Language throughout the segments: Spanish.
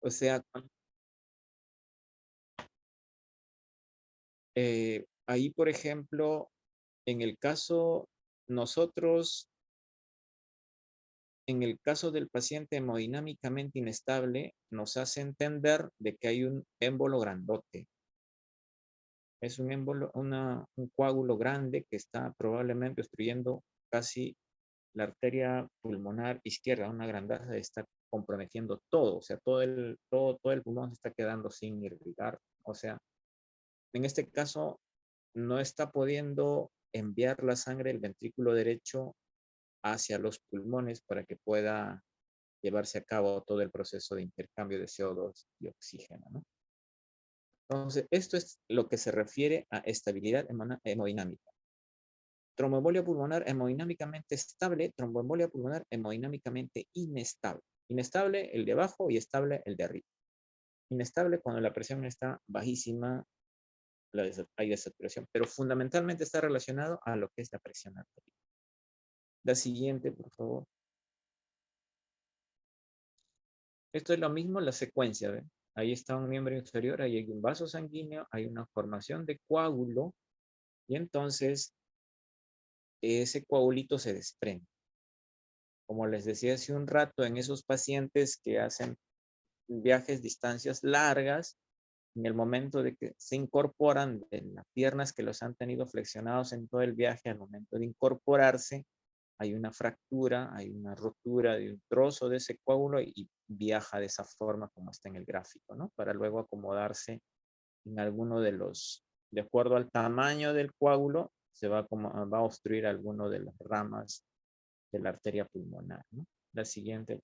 O sea, ahí, por ejemplo, en el caso, nosotros, en el caso del paciente hemodinámicamente inestable, nos hace entender de que hay un émbolo grandote. Es un émbolo, un coágulo grande que está probablemente obstruyendo casi la arteria pulmonar izquierda, una grandaza, está comprometiendo todo, o sea, todo el pulmón se está quedando sin irrigar. O sea, en este caso, no está pudiendo enviar la sangre del ventrículo derecho hacia los pulmones para que pueda llevarse a cabo todo el proceso de intercambio de CO2 y oxígeno, ¿no? Entonces, esto es lo que se refiere a estabilidad hemodinámica. Tromboembolia pulmonar hemodinámicamente estable, tromboembolia pulmonar hemodinámicamente inestable. Inestable el de abajo y estable el de arriba. Inestable cuando la presión está bajísima, hay desaturación, pero fundamentalmente está relacionado a lo que es la presión arterial. La siguiente, por favor. Esto es lo mismo, la secuencia, ¿ven? Ahí está un miembro inferior, ahí hay un vaso sanguíneo, hay una formación de coágulo y entonces ese coagulito se desprende. Como les decía hace un rato, en esos pacientes que hacen viajes, distancias largas, en el momento de que se incorporan de las piernas que los han tenido flexionados en todo el viaje, al momento de incorporarse, hay una fractura, hay una rotura de un trozo de ese coágulo y viaja de esa forma como está en el gráfico, ¿no? Para luego acomodarse en alguno de los, de acuerdo al tamaño del coágulo, va a obstruir alguno de las ramas de la arteria pulmonar, ¿no? La siguiente.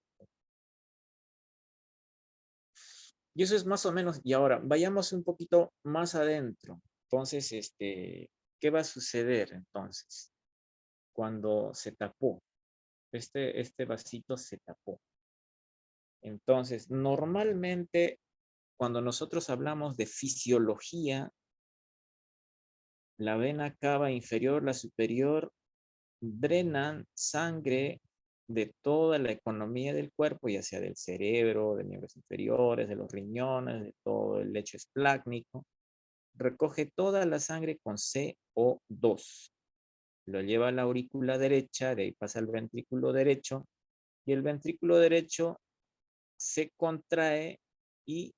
Y eso es más o menos, y ahora vayamos un poquito más adentro. Entonces, ¿qué va a suceder entonces cuando se tapó? Este vasito se tapó. Entonces, normalmente cuando nosotros hablamos de fisiología, la vena cava inferior, la superior, drenan sangre de toda la economía del cuerpo, ya sea del cerebro, de miembros inferiores, de los riñones, de todo el lecho esplácnico. Recoge toda la sangre con CO2. Lo lleva a la aurícula derecha, de ahí pasa al ventrículo derecho, y el ventrículo derecho se contrae y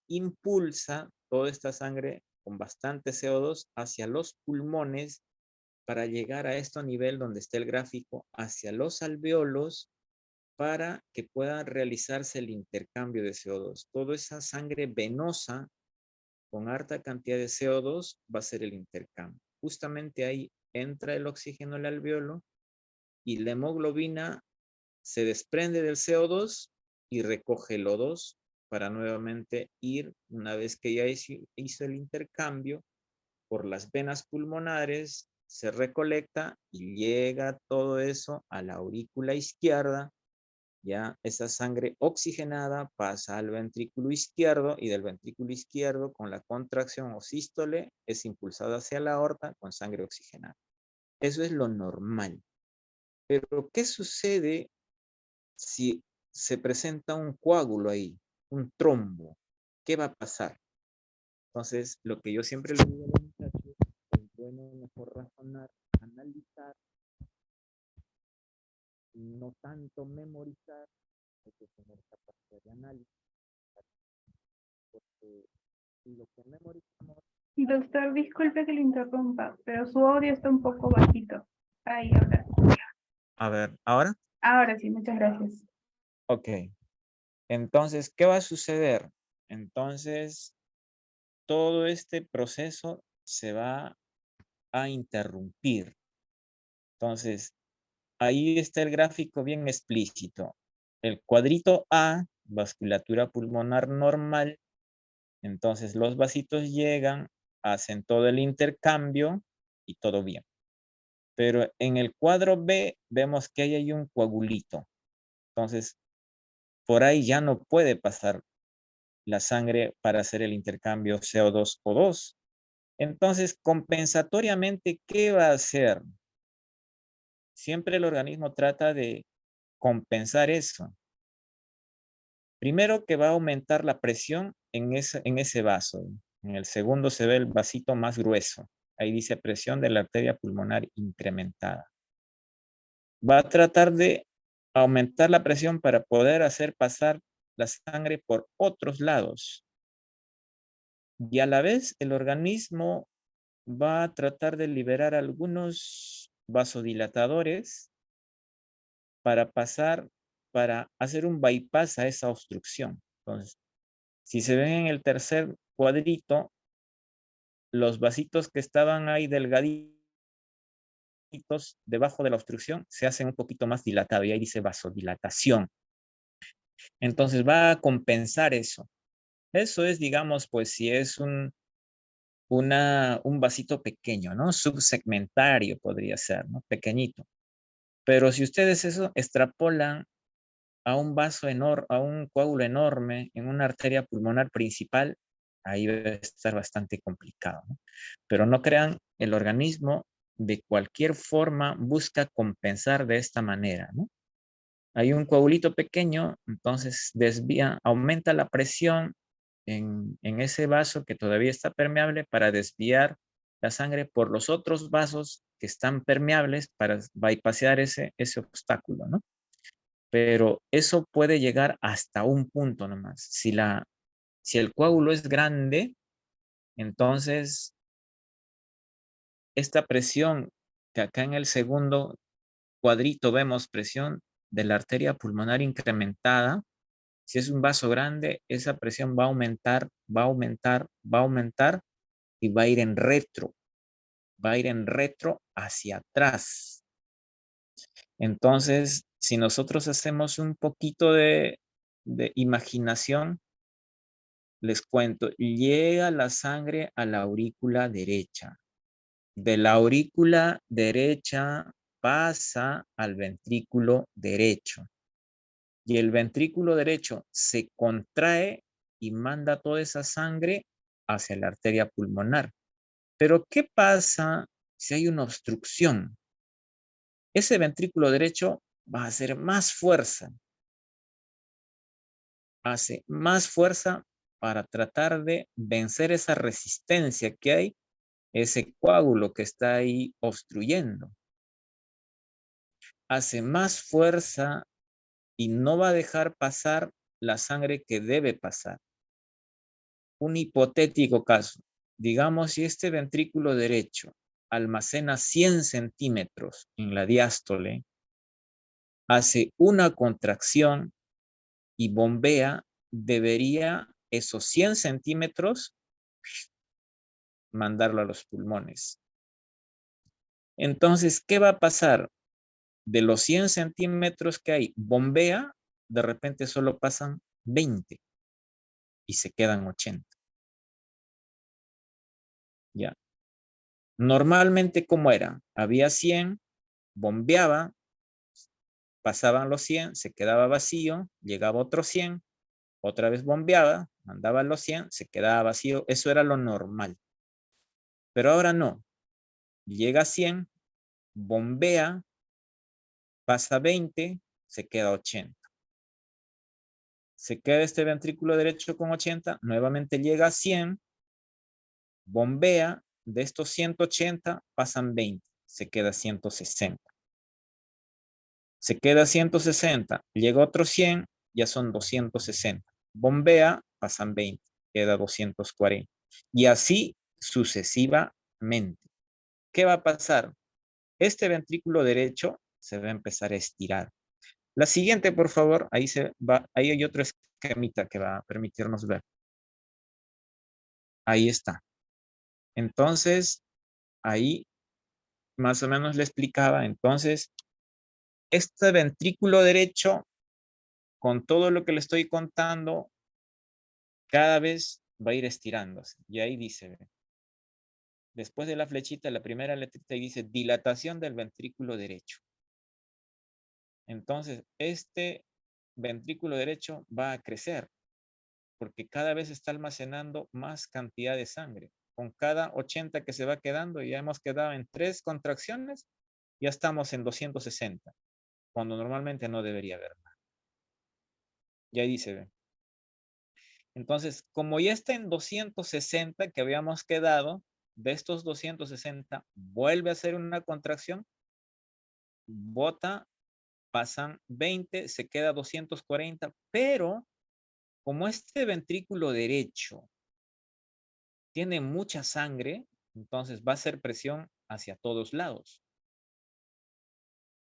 impulsa toda esta sangre con bastante CO2 hacia los pulmones para llegar a este nivel donde está el gráfico, hacia los alveolos, para que pueda realizarse el intercambio de CO2. Toda esa sangre venosa con harta cantidad de CO2 va a ser el intercambio. Justamente ahí entra el oxígeno al alveolo y la hemoglobina se desprende del CO2 y recoge el O2 para nuevamente ir, una vez que ya hizo el intercambio, por las venas pulmonares, se recolecta y llega todo eso a la aurícula izquierda. Ya esa sangre oxigenada pasa al ventrículo izquierdo y del ventrículo izquierdo con la contracción o sístole es impulsada hacia la aorta con sangre oxigenada. Eso es lo normal. Pero ¿qué sucede si se presenta un coágulo ahí, un trombo? ¿Qué va a pasar? Entonces, lo que yo siempre le digo a los muchachos es bueno mejor razonar, analizar, no tanto memorizar, hay que tener capacidad de análisis, porque lo que memorizamos. Doctor, disculpe que le interrumpa, pero su audio está un poco bajito. Ahí, ahora. A ver, ¿ahora? Ahora sí, muchas gracias. Ok. Entonces, ¿qué va a suceder? Entonces, todo este proceso se va a interrumpir. Entonces, ahí está el gráfico bien explícito. El cuadrito A, vasculatura pulmonar normal. Entonces, los vasitos llegan, hacen todo el intercambio y todo bien. Pero en el cuadro B vemos que ahí hay un coagulito. Entonces, por ahí ya no puede pasar la sangre para hacer el intercambio CO2O2. Entonces, compensatoriamente, ¿qué va a hacer? Siempre el organismo trata de compensar eso. Primero que va a aumentar la presión en ese vaso. En el segundo se ve el vasito más grueso. Ahí dice presión de la arteria pulmonar incrementada. Va a tratar de aumentar la presión para poder hacer pasar la sangre por otros lados. Y a la vez el organismo va a tratar de liberar algunos vasodilatadores para hacer un bypass a esa obstrucción. Entonces, si se ven en el tercer cuadrito, los vasitos que estaban ahí delgaditos debajo de la obstrucción se hacen un poquito más dilatados y ahí dice vasodilatación. Entonces va a compensar eso. Eso es, digamos, pues si es un vasito pequeño, ¿no? Subsegmentario podría ser, ¿no? Pequeñito. Pero si ustedes eso extrapolan a un a un coágulo enorme en una arteria pulmonar principal, ahí va a estar bastante complicado, ¿no? Pero no crean, el organismo de cualquier forma busca compensar de esta manera, ¿no? Hay un coagulito pequeño, entonces aumenta la presión en ese vaso que todavía está permeable para desviar la sangre por los otros vasos que están permeables para bypassear ese obstáculo, ¿no? Pero eso puede llegar hasta un punto nomás. Si el coágulo es grande, entonces esta presión que acá en el segundo cuadrito vemos presión de la arteria pulmonar incrementada. Si es un vaso grande, esa presión va a aumentar, va a aumentar, va a aumentar y va a ir en retro. Va a ir en retro hacia atrás. Entonces, si nosotros hacemos un poquito de imaginación, les cuento, llega la sangre a la aurícula derecha. De la aurícula derecha pasa al ventrículo derecho. Y el ventrículo derecho se contrae y manda toda esa sangre hacia la arteria pulmonar. Pero ¿qué pasa si hay una obstrucción? Ese ventrículo derecho va a hacer más fuerza. Hace más fuerza para tratar de vencer esa resistencia que hay, ese coágulo que está ahí obstruyendo. Hace más fuerza y no va a dejar pasar la sangre que debe pasar. Un hipotético caso, digamos si este ventrículo derecho almacena 100 centímetros en la diástole, hace una contracción y bombea, debería esos 100 centímetros mandarlo a los pulmones. Entonces, ¿qué va a pasar? De los 100 centímetros que hay, bombea, de repente solo pasan 20 y se quedan 80. Ya. Normalmente, ¿cómo era? Había 100, bombeaba, pasaban los 100, se quedaba vacío, llegaba otro 100, otra vez bombeaba, mandaba los 100, se quedaba vacío. Eso era lo normal. Pero ahora no. Llega a 100, bombea, pasa 20, se queda 80. Se queda este ventrículo derecho con 80, nuevamente llega a 100, bombea, de estos 180 pasan 20, se queda 160. Se queda 160, llega otro 100, ya son 260. Bombea, pasan 20, queda 240. Y así sucesivamente. ¿Qué va a pasar? Este ventrículo derecho se va a empezar a estirar. La siguiente, por favor, ahí hay otro esquemita que va a permitirnos ver. Ahí está. Entonces, ahí más o menos le explicaba. Entonces, este ventrículo derecho, con todo lo que le estoy contando, cada vez va a ir estirándose. Y ahí dice, después de la flechita, la primera letrita y dice dilatación del ventrículo derecho. Entonces, este ventrículo derecho va a crecer porque cada vez está almacenando más cantidad de sangre. Con cada 80 que se va quedando, ya hemos quedado en 3 contracciones, ya estamos en 260, cuando normalmente no debería haber más. Y ahí dice, Entonces, como ya está en 260 que habíamos quedado, de estos 260 vuelve a hacer una contracción, bota, pasan 20, se queda 240, pero como este ventrículo derecho tiene mucha sangre, entonces va a ser presión hacia todos lados.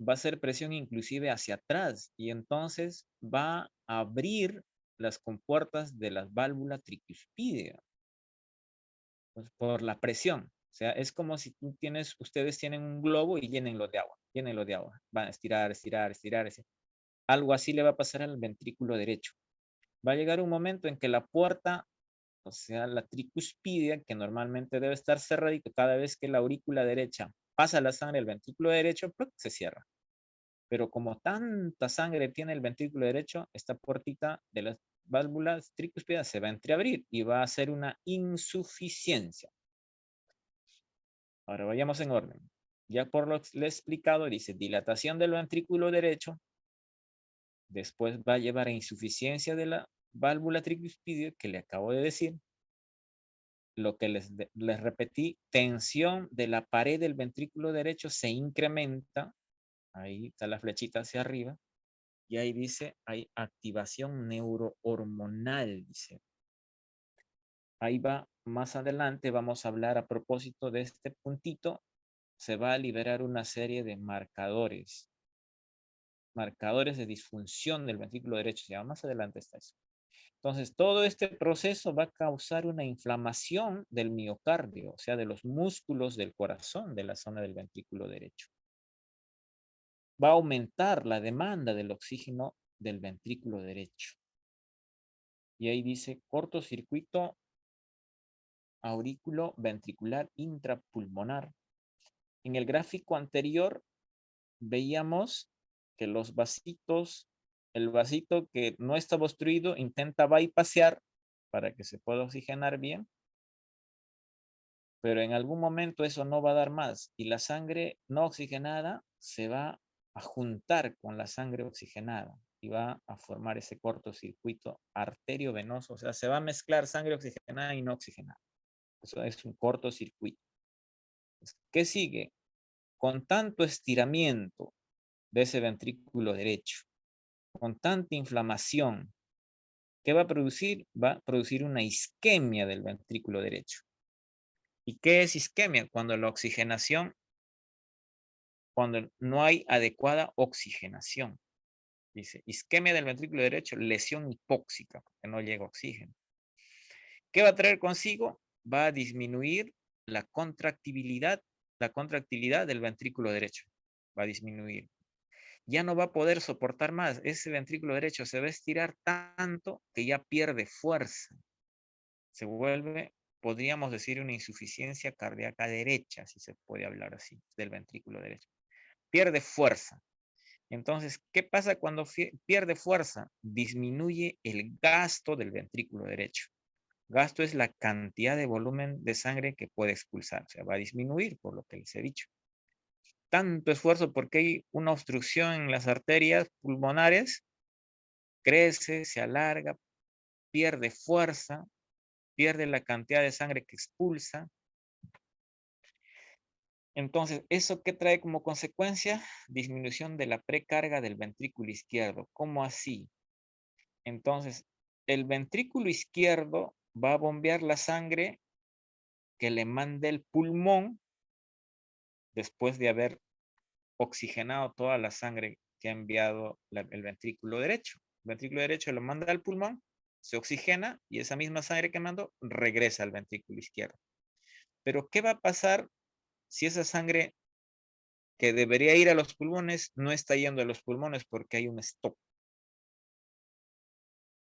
Va a ser presión inclusive hacia atrás y entonces va a abrir las compuertas de la válvula tricuspidea pues, por la presión. O sea, es como si ustedes tienen un globo y llénenlo de agua, llénenlo de agua. Van a estirar, estirar, estirar. Algo así le va a pasar al ventrículo derecho. Va a llegar un momento en que la puerta, o sea, la tricuspidia, que normalmente debe estar cerradito, cada vez que la aurícula derecha pasa la sangre al ventrículo derecho, se cierra. Pero como tanta sangre tiene el ventrículo derecho, esta puertita de las válvulas tricuspidas se va a entreabrir y va a hacer una insuficiencia. Ahora vayamos en orden. Ya por lo que le he explicado, dice dilatación del ventrículo derecho, después va a llevar a insuficiencia de la válvula tricuspidia que le acabo de decir. Lo que les repetí, tensión de la pared del ventrículo derecho se incrementa. Ahí está la flechita hacia arriba. Y ahí dice, hay activación neurohormonal, dice. Ahí va, más adelante vamos a hablar a propósito de este puntito. Se va a liberar una serie de marcadores. Marcadores de disfunción del ventrículo derecho. Ya más adelante está eso. Entonces, todo este proceso va a causar una inflamación del miocardio, o sea, de los músculos del corazón de la zona del ventrículo derecho. Va a aumentar la demanda del oxígeno del ventrículo derecho. Y ahí dice cortocircuito aurículo ventricular intrapulmonar. En el gráfico anterior veíamos que los vasitos, el vasito que no está obstruido intenta bypassear para que se pueda oxigenar bien, pero en algún momento eso no va a dar más y la sangre no oxigenada se va a juntar con la sangre oxigenada y va a formar ese cortocircuito arteriovenoso, o sea, se va a mezclar sangre oxigenada y no oxigenada. Eso es un cortocircuito. ¿Qué sigue? Con tanto estiramiento de ese ventrículo derecho, con tanta inflamación, ¿qué va a producir? Va a producir una isquemia del ventrículo derecho. ¿Y qué es isquemia? Cuando la oxigenación, cuando no hay adecuada oxigenación. Dice, isquemia del ventrículo derecho, lesión hipóxica, porque no llega oxígeno. ¿Qué va a traer consigo? Va a disminuir la contractibilidad del ventrículo derecho. Va a disminuir. Ya no va a poder soportar más. Ese ventrículo derecho se va a estirar tanto que ya pierde fuerza. Se vuelve, podríamos decir, una insuficiencia cardíaca derecha, si se puede hablar así, del ventrículo derecho. Pierde fuerza. Entonces, ¿qué pasa cuando pierde fuerza? Disminuye el gasto del ventrículo derecho. Gasto es la cantidad de volumen de sangre que puede expulsar. O sea, va a disminuir por lo que les he dicho. Tanto esfuerzo porque hay una obstrucción en las arterias pulmonares, crece, se alarga, pierde fuerza, pierde la cantidad de sangre que expulsa. Entonces, ¿eso qué trae como consecuencia? Disminución de la precarga del ventrículo izquierdo. ¿Cómo así? Entonces, el ventrículo izquierdo va a bombear la sangre que le manda el pulmón después de haber oxigenado toda la sangre que ha enviado el ventrículo derecho. El ventrículo derecho lo manda al pulmón, se oxigena y esa misma sangre que mandó regresa al ventrículo izquierdo. Pero, ¿qué va a pasar si esa sangre que debería ir a los pulmones no está yendo a los pulmones porque hay un stop?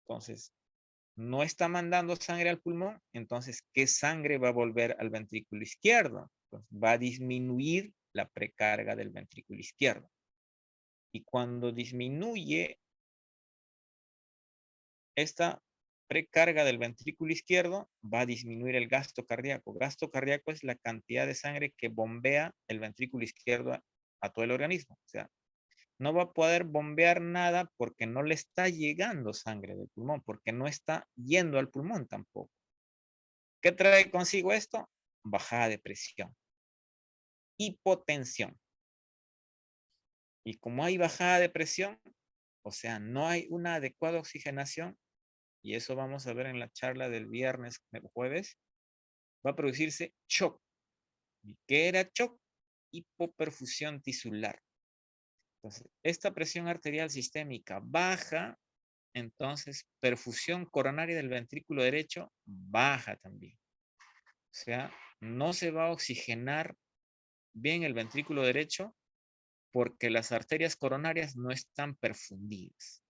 Entonces, no está mandando sangre al pulmón, entonces, ¿qué sangre va a volver al ventrículo izquierdo? Pues va a disminuir la precarga del ventrículo izquierdo. Y cuando disminuye esta precarga del ventrículo izquierdo, va a disminuir el gasto cardíaco. Gasto cardíaco es la cantidad de sangre que bombea el ventrículo izquierdo a todo el organismo. O sea, no va a poder bombear nada porque no le está llegando sangre del pulmón, porque no está yendo al pulmón tampoco. ¿Qué trae consigo esto? Bajada de presión, hipotensión. Y como hay bajada de presión, o sea, no hay una adecuada oxigenación, y eso vamos a ver en la charla del viernes, jueves, va a producirse shock. ¿Y qué era shock? Hipoperfusión tisular. Entonces, esta presión arterial sistémica baja, entonces perfusión coronaria del ventrículo derecho baja también. O sea, no se va a oxigenar bien el ventrículo derecho porque las arterias coronarias no están perfundidas.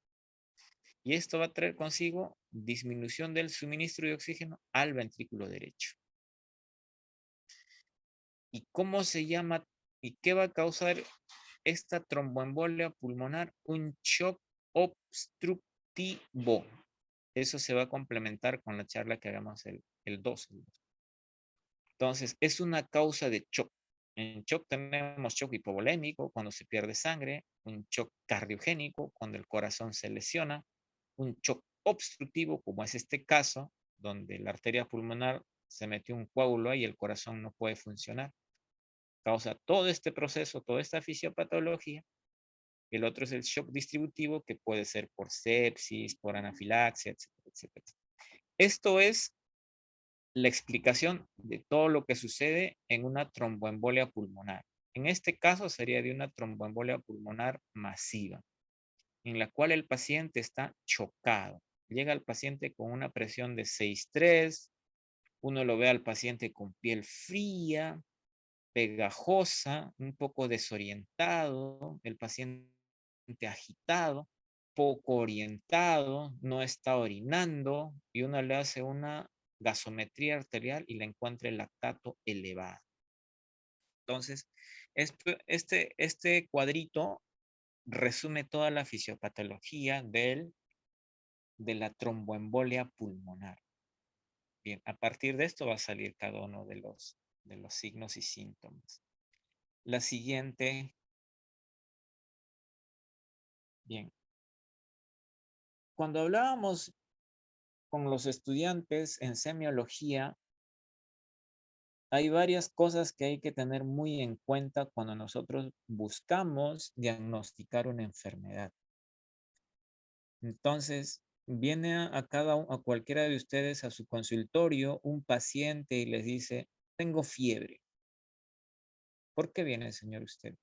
Y esto va a traer consigo disminución del suministro de oxígeno al ventrículo derecho. ¿Y cómo se llama y qué va a causar esta tromboembolia pulmonar? Un shock obstructivo. Eso se va a complementar con la charla que hagamos el 2. Entonces, es una causa de shock. En shock tenemos shock hipovolémico, cuando se pierde sangre, un shock cardiogénico, cuando el corazón se lesiona, un shock obstructivo, como es este caso, donde la arteria pulmonar se metió un coágulo y el corazón no puede funcionar. Causa todo este proceso, toda esta fisiopatología. El otro es el shock distributivo, que puede ser por sepsis, por anafilaxia, etcétera, etcétera. Esto es la explicación de todo lo que sucede en una tromboembolia pulmonar. En este caso sería de una tromboembolia pulmonar masiva, en la cual el paciente está chocado. Llega el paciente con una presión de 6,3, uno lo ve al paciente con piel fría, pegajosa, un poco desorientado, el paciente agitado, poco orientado, no está orinando y uno le hace una gasometría arterial y le encuentra el lactato elevado. Entonces, este cuadrito resume toda la fisiopatología de la tromboembolia pulmonar. Bien, a partir de esto va a salir cada uno de los signos y síntomas. La siguiente. Bien. Cuando hablábamos con los estudiantes en semiología, hay varias cosas que hay que tener muy en cuenta cuando nosotros buscamos diagnosticar una enfermedad. Entonces, viene a cualquiera de ustedes a su consultorio un paciente y les dice, tengo fiebre. ¿Por qué viene, señor, usted?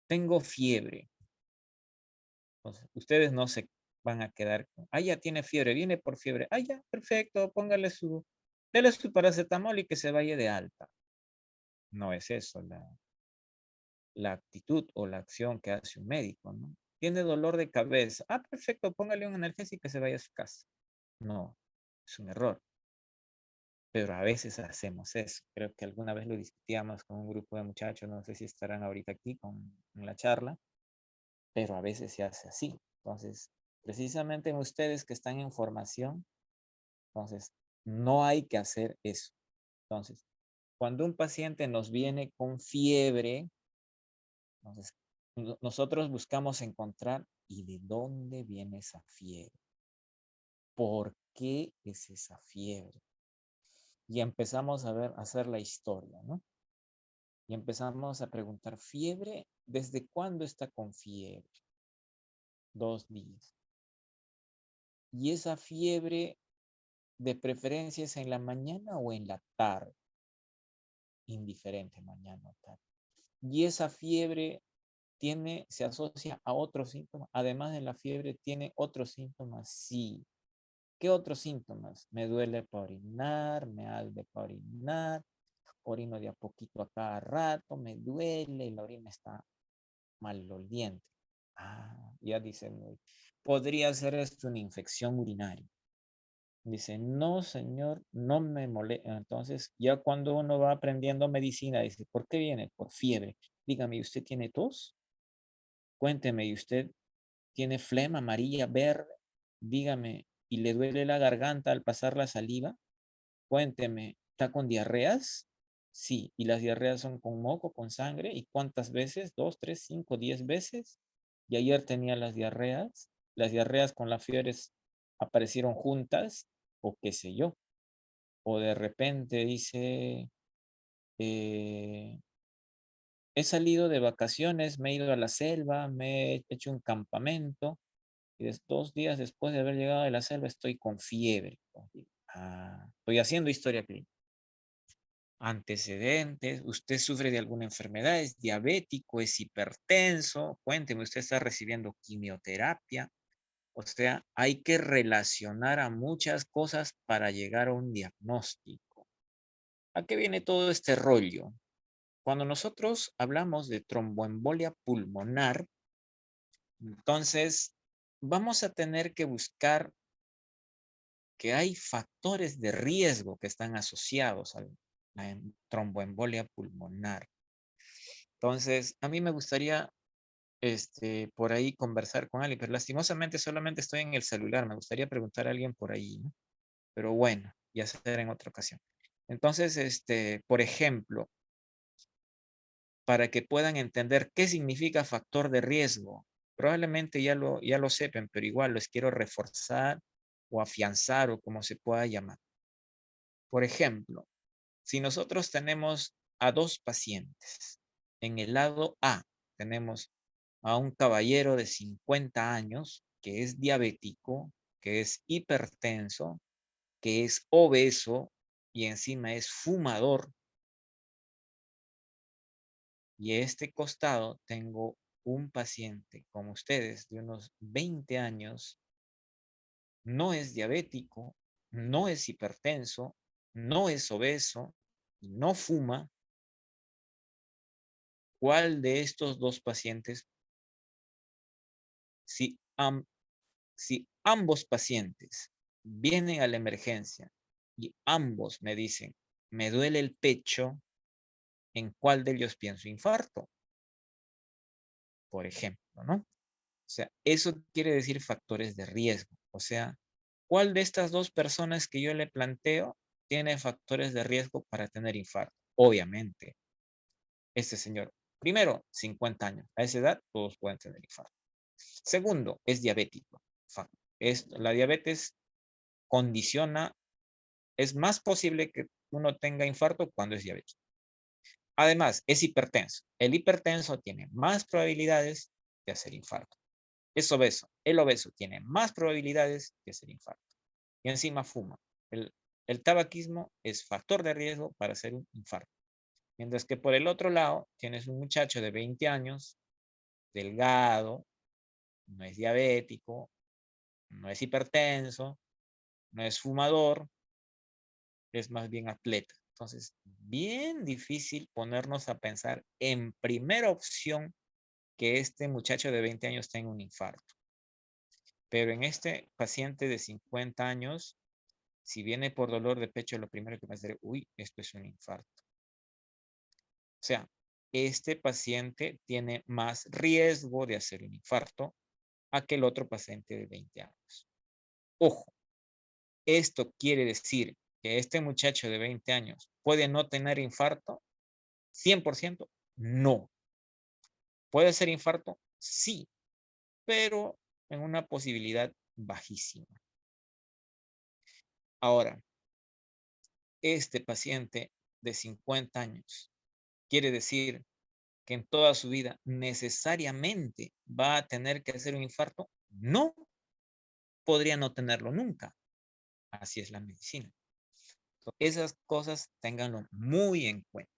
Tengo fiebre. Entonces, ustedes no se van a quedar con, ya tiene fiebre, viene por fiebre. Ya, perfecto, dele su paracetamol y que se vaya de alta. No es eso la actitud o la acción que hace un médico, ¿no? Tiene dolor de cabeza. Perfecto, póngale un analgésico y que se vaya a su casa. No, es un error. Pero a veces hacemos eso. Creo que alguna vez lo discutíamos con un grupo de muchachos, no sé si estarán ahorita aquí en la charla, pero a veces se hace así. Entonces, precisamente en ustedes que están en formación, entonces, no hay que hacer eso. Entonces, cuando un paciente nos viene con fiebre, entonces, nosotros buscamos encontrar, ¿y de dónde viene esa fiebre? ¿Por qué es esa fiebre? Y empezamos a hacer la historia, ¿no? Y empezamos a preguntar, ¿fiebre? ¿Desde cuándo está con fiebre? 2 días. Y esa fiebre, de preferencia, ¿es en la mañana o en la tarde? Indiferente, mañana o tarde. Y esa fiebre se asocia a otros síntomas. Además de la fiebre, ¿tiene otros síntomas? Sí. ¿Qué otros síntomas? Me duele para orinar, me arde para orinar, orino de a poquito a cada rato, me duele y la orina está maloliente. Ya dice, podría ser esto una infección urinaria. Dice, no, señor, no me molesta. Entonces, ya cuando uno va aprendiendo medicina, dice, ¿por qué viene? Por fiebre. Dígame, ¿usted tiene tos? Cuénteme, ¿y usted tiene flema amarilla, verde? Dígame, ¿y le duele la garganta al pasar la saliva? Cuénteme, ¿está con diarreas? Sí, ¿y las diarreas son con moco, con sangre? ¿Y cuántas veces? ¿2, 3, 5, 10 veces? y ayer tenía las diarreas con las fiebres aparecieron juntas, o qué sé yo. O de repente dice, he salido de vacaciones, me he ido a la selva, me he hecho un campamento, y 2 días después de haber llegado de la selva estoy con fiebre. Estoy haciendo historia clínica. Antecedentes, usted sufre de alguna enfermedad, es diabético, es hipertenso, cuénteme, usted está recibiendo quimioterapia. O sea, hay que relacionar a muchas cosas para llegar a un diagnóstico. ¿A qué viene todo este rollo? Cuando nosotros hablamos de tromboembolia pulmonar, entonces vamos a tener que buscar que hay factores de riesgo que están asociados a la tromboembolia pulmonar. Entonces, a mí me gustaría por ahí conversar con alguien, pero lastimosamente solamente estoy en el celular. Me gustaría preguntar a alguien por ahí, ¿no? Pero bueno, ya será en otra ocasión. Entonces, por ejemplo, para que puedan entender qué significa factor de riesgo, probablemente ya lo sepan, pero igual los quiero reforzar o afianzar o como se pueda llamar. Por ejemplo, si nosotros tenemos a 2 pacientes, en el lado A tenemos a un caballero de 50 años que es diabético, que es hipertenso, que es obeso y encima es fumador. Y a este costado tengo un paciente como ustedes de unos 20 años, no es diabético, no es hipertenso, no es obeso, no fuma. ¿Cuál de estos 2 pacientes, si, si ambos pacientes vienen a la emergencia y ambos me dicen, me duele el pecho, ¿en cuál de ellos pienso infarto? Por ejemplo, ¿no? O sea, eso quiere decir factores de riesgo. O sea, ¿cuál de estas 2 personas que yo le planteo tiene factores de riesgo para tener infarto? Obviamente, este señor. Primero, 50 años. A esa edad todos pueden tener infarto. Segundo, es diabético. La diabetes condiciona, es más posible que uno tenga infarto cuando es diabético. Además, es hipertenso. El hipertenso tiene más probabilidades de hacer infarto. Es obeso. El obeso tiene más probabilidades de hacer infarto. Y encima fuma. El tabaquismo es factor de riesgo para hacer un infarto. Mientras que por el otro lado, tienes un muchacho de 20 años, delgado, no es diabético, no es hipertenso, no es fumador, es más bien atleta. Entonces, bien difícil ponernos a pensar en primera opción que este muchacho de 20 años tenga un infarto. Pero en este paciente de 50 años, si viene por dolor de pecho, lo primero que me hacer, uy, esto es un infarto. O sea, este paciente tiene más riesgo de hacer un infarto a que el otro paciente de 20 años. Ojo, esto quiere decir que este muchacho de 20 años puede no tener infarto. 100%, no. ¿Puede ser infarto? Sí, pero en una posibilidad bajísima. Ahora, este paciente de 50 años quiere decir que en toda su vida necesariamente va a tener que hacer un infarto. No, podría no tenerlo nunca. Así es la medicina. Esas cosas ténganlo muy en cuenta.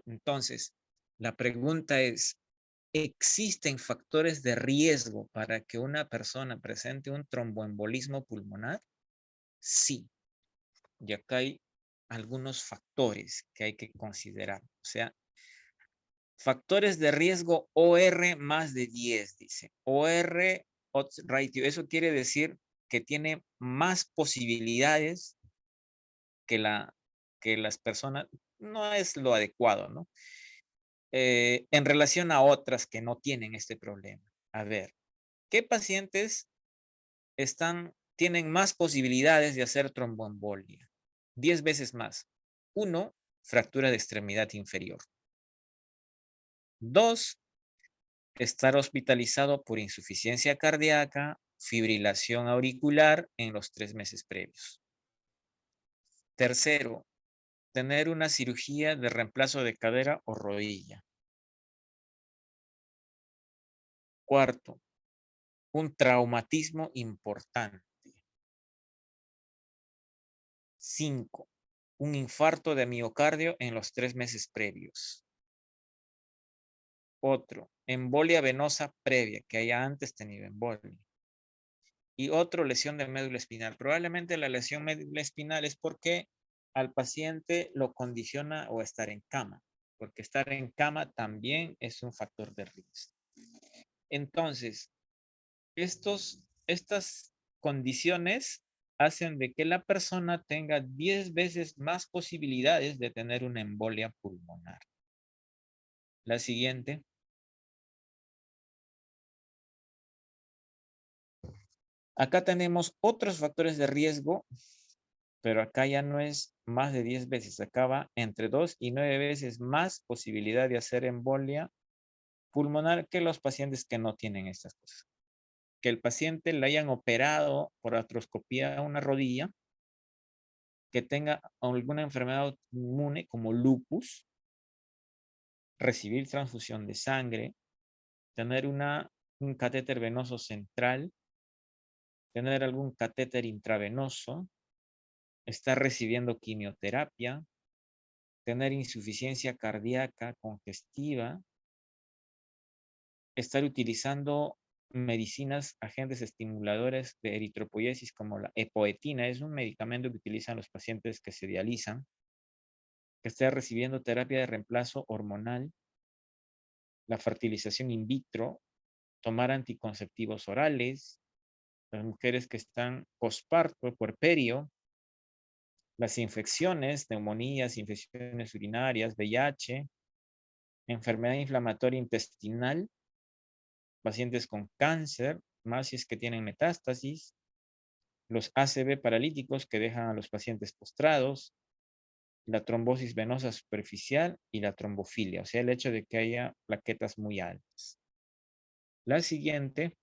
Entonces, la pregunta es, ¿existen factores de riesgo para que una persona presente un tromboembolismo pulmonar? Sí. Y acá hay algunos factores que hay que considerar. O sea, factores de riesgo OR más de 10, dice. OR, odds ratio, eso quiere decir que tiene más posibilidades que las personas, no es lo adecuado, ¿no? En relación a otras que no tienen este problema. A ver, ¿qué pacientes tienen más posibilidades de hacer tromboembolia? 10 veces más. 1, fractura de extremidad inferior. 2, estar hospitalizado por insuficiencia cardíaca, fibrilación auricular en los 3 meses previos. Tercero, tener una cirugía de reemplazo de cadera o rodilla. Cuarto, un traumatismo importante. 5, un infarto de miocardio en los 3 meses previos. Otro, embolia venosa previa, que haya antes tenido embolia. Y otro, lesión de médula espinal. Probablemente la lesión médula espinal es porque al paciente lo condiciona o estar en cama, porque estar en cama también es un factor de riesgo. Entonces, estas condiciones hacen de que la persona tenga 10 veces más posibilidades de tener una embolia pulmonar. La siguiente. Acá tenemos otros factores de riesgo, pero acá ya no es más de 10 veces. Acá va entre 2 y 9 veces más posibilidad de hacer embolia pulmonar que los pacientes que no tienen estas cosas. Que el paciente le hayan operado por artroscopía a una rodilla, que tenga alguna enfermedad autoinmune como lupus, recibir transfusión de sangre, tener un catéter venoso central, tener algún catéter intravenoso, estar recibiendo quimioterapia, tener insuficiencia cardíaca congestiva, estar utilizando medicinas, agentes estimuladores de eritropoiesis como la epoetina, es un medicamento que utilizan los pacientes que se dializan, que esté recibiendo terapia de reemplazo hormonal, la fertilización in vitro, tomar anticonceptivos orales, las mujeres que están posparto, puerperio, las infecciones, neumonías, infecciones urinarias, VIH, enfermedad inflamatoria intestinal, pacientes con cáncer, más si es que tienen metástasis, los ACV paralíticos que dejan a los pacientes postrados, la trombosis venosa superficial y la trombofilia, o sea, el hecho de que haya plaquetas muy altas. La siguiente.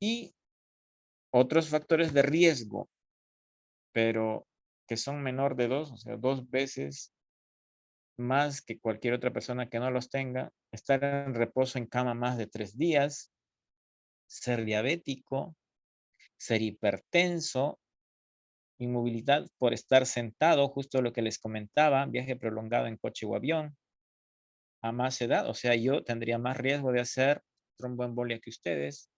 Y otros factores de riesgo, pero que son menor de 2, o sea, 2 veces más que cualquier otra persona que no los tenga, estar en reposo en cama más de 3 días, ser diabético, ser hipertenso, inmovilidad por estar sentado, justo lo que les comentaba, viaje prolongado en coche o avión, a más edad, o sea, yo tendría más riesgo de hacer tromboembolia que ustedes,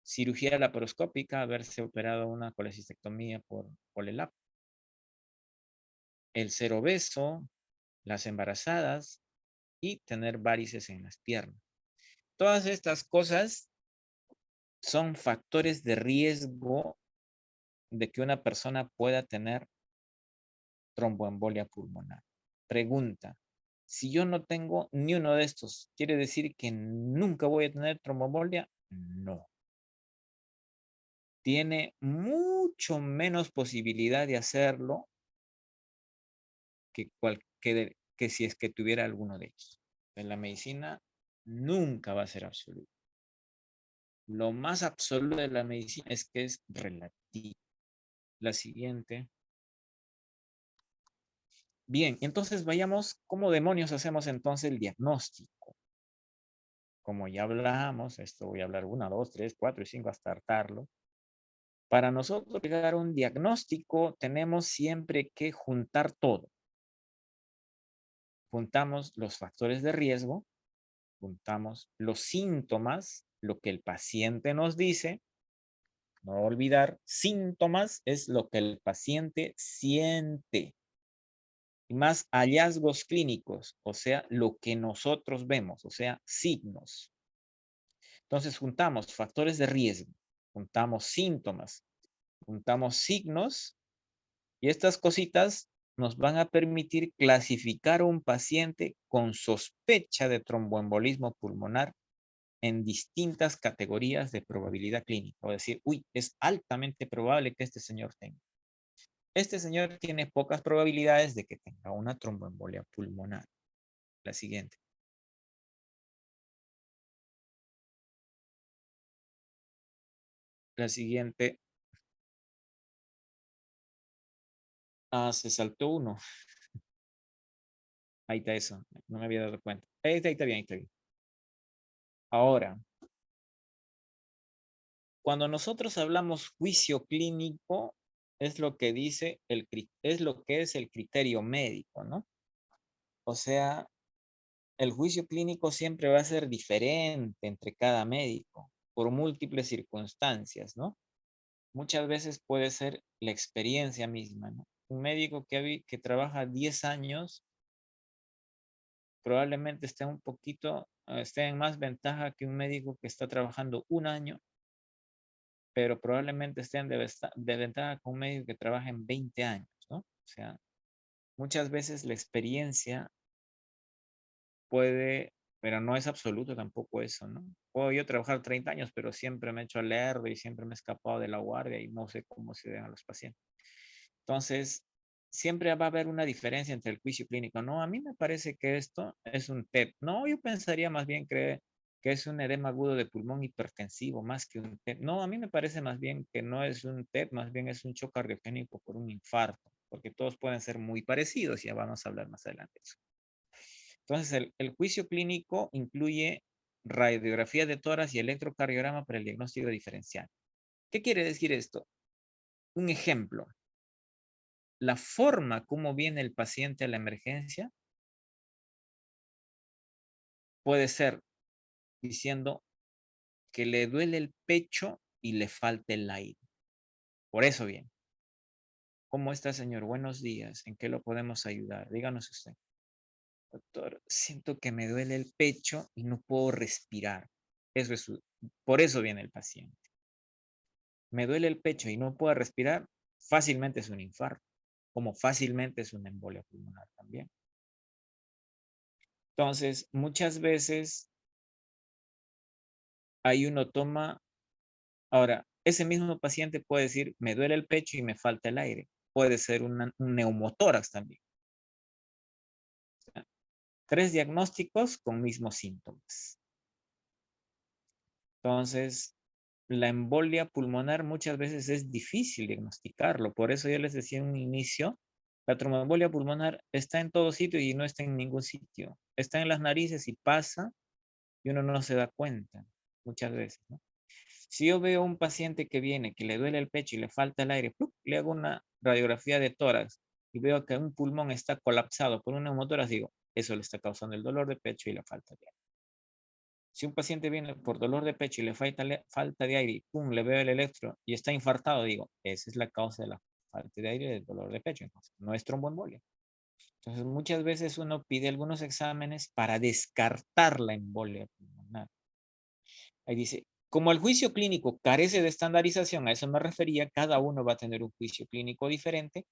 cirugía laparoscópica, haberse operado una colecistectomía por Polelap, el ser obeso, las embarazadas y tener varices en las piernas. Todas estas cosas son factores de riesgo de que una persona pueda tener tromboembolia pulmonar. Pregunta, si yo no tengo ni uno de estos, ¿quiere decir que nunca voy a tener tromboembolia? No. Tiene mucho menos posibilidad de hacerlo que si es que tuviera alguno de ellos. En la medicina nunca va a ser absoluto. Lo más absoluto de la medicina es que es relativo. La siguiente. Bien, entonces vayamos, ¿cómo demonios hacemos entonces el diagnóstico? Como ya hablamos, esto voy a hablar 1, 2, 3, 4 y 5 hasta hartarlo. Para nosotros llegar a un diagnóstico tenemos siempre que juntar todo. Juntamos los factores de riesgo, juntamos los síntomas, lo que el paciente nos dice. No olvidar, síntomas es lo que el paciente siente. Y más hallazgos clínicos, o sea, lo que nosotros vemos, o sea, signos. Entonces juntamos factores de riesgo, juntamos síntomas, juntamos signos y estas cositas nos van a permitir clasificar a un paciente con sospecha de tromboembolismo pulmonar en distintas categorías de probabilidad clínica. O decir, uy, es altamente probable que este señor tenga. Este señor tiene pocas probabilidades de que tenga una tromboembolia pulmonar. La siguiente. La siguiente. Ah, se saltó uno. Ahí está eso. No me había dado cuenta. Ahí está bien, ahí está bien. Ahora, cuando nosotros hablamos juicio clínico, es lo que dice es lo que es el criterio médico, ¿no? O sea, el juicio clínico siempre va a ser diferente entre cada médico por múltiples circunstancias, ¿no? Muchas veces puede ser la experiencia misma, ¿no? Un médico que trabaja 10 años probablemente esté un poquito, esté en más ventaja que un médico que está trabajando un año, pero probablemente esté en desventaja con un médico que trabaja en 20 años, ¿no? O sea, muchas veces la experiencia puede, pero no es absoluto tampoco eso, ¿no? Puedo yo trabajar 30 años, pero siempre me he hecho lerdo y siempre me he escapado de la guardia y no sé cómo se ven a los pacientes. Entonces, siempre va a haber una diferencia entre el juicio clínico. No, a mí me parece que esto es un TEP. No, yo pensaría más bien que es un edema agudo de pulmón hipertensivo, más que un TEP. No, a mí me parece más bien que no es un TEP, más bien es un shock cardiogénico por un infarto, porque todos pueden ser muy parecidos, ya vamos a hablar más adelante de eso. Entonces, el juicio clínico incluye radiografía de tórax y electrocardiograma para el diagnóstico diferencial. ¿Qué quiere decir esto? Un ejemplo. La forma como viene el paciente a la emergencia puede ser diciendo que le duele el pecho y le falta el aire. Por eso viene. ¿Cómo está, señor? Buenos días. ¿En qué lo podemos ayudar? Díganos usted. Doctor, siento que me duele el pecho y no puedo respirar. Eso es, por eso viene el paciente. Me duele el pecho y no puedo respirar, fácilmente es un infarto, como fácilmente es una embolia pulmonar también. Entonces, muchas veces hay uno toma, ahora, ese mismo paciente puede decir, me duele el pecho y me falta el aire. Puede ser un neumotórax también. O sea, 3 diagnósticos con mismos síntomas. Entonces, la embolia pulmonar muchas veces es difícil diagnosticarlo. Por eso yo les decía en un inicio, la tromboembolia pulmonar está en todo sitio y no está en ningún sitio. Está en las narices y pasa y uno no se da cuenta muchas veces, ¿no? Si yo veo un paciente que viene, que le duele el pecho y le falta el aire, ¡plup! Le hago una radiografía de tórax y veo que un pulmón está colapsado por un neumotórax, digo, eso le está causando el dolor de pecho y la falta de aire. Si un paciente viene por dolor de pecho y le falta de aire y pum, le veo el electro y está infartado, digo, esa es la causa de la falta de aire y del dolor de pecho. Entonces, no es tromboembolia. Entonces, muchas veces uno pide algunos exámenes para descartar la embolia pulmonar. Ahí dice, como el juicio clínico carece de estandarización, a eso me refería, cada uno va a tener un juicio clínico diferente,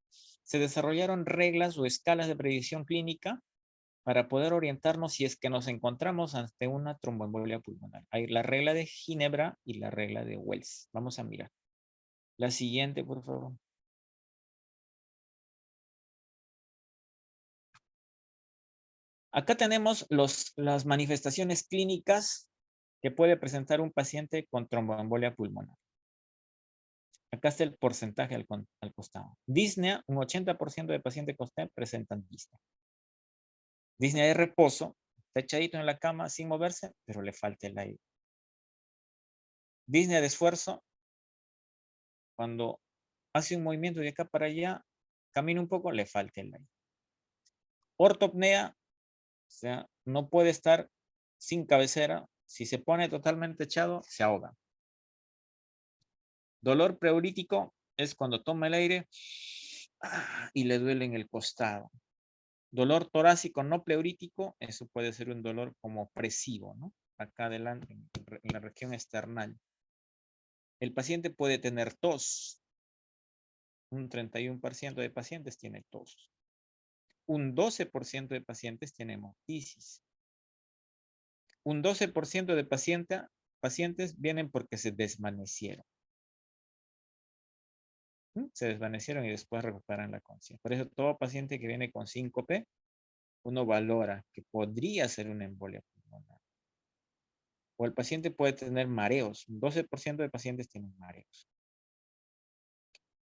se desarrollaron reglas o escalas de predicción clínica para poder orientarnos si es que nos encontramos ante una tromboembolia pulmonar. Hay la regla de Ginebra y la regla de Wells. Vamos a mirar. La siguiente, por favor. Acá tenemos las manifestaciones clínicas que puede presentar un paciente con tromboembolia pulmonar. Acá está el porcentaje al costado. Disnea, un 80% de pacientes con TEP presentan disnea. Disnea de reposo, está echadito en la cama sin moverse, pero le falta el aire. Disnea de esfuerzo, cuando hace un movimiento de acá para allá, camina un poco, le falta el aire. Ortopnea, o sea, no puede estar sin cabecera. Si se pone totalmente echado, se ahoga. Dolor preurítico es cuando toma el aire y le duele en el costado. Dolor torácico no pleurítico, eso puede ser un dolor como opresivo, ¿no? Acá adelante, en la región esternal. El paciente puede tener tos. Un 31% de pacientes tiene tos. Un 12% de pacientes tiene hemoptisis. Un 12% de pacientes vienen porque se desvanecieron. Se desvanecieron y después recuperan la conciencia. Por eso todo paciente que viene con síncope uno valora que podría ser una embolia pulmonar. O el paciente puede tener mareos. 12% de pacientes tienen mareos.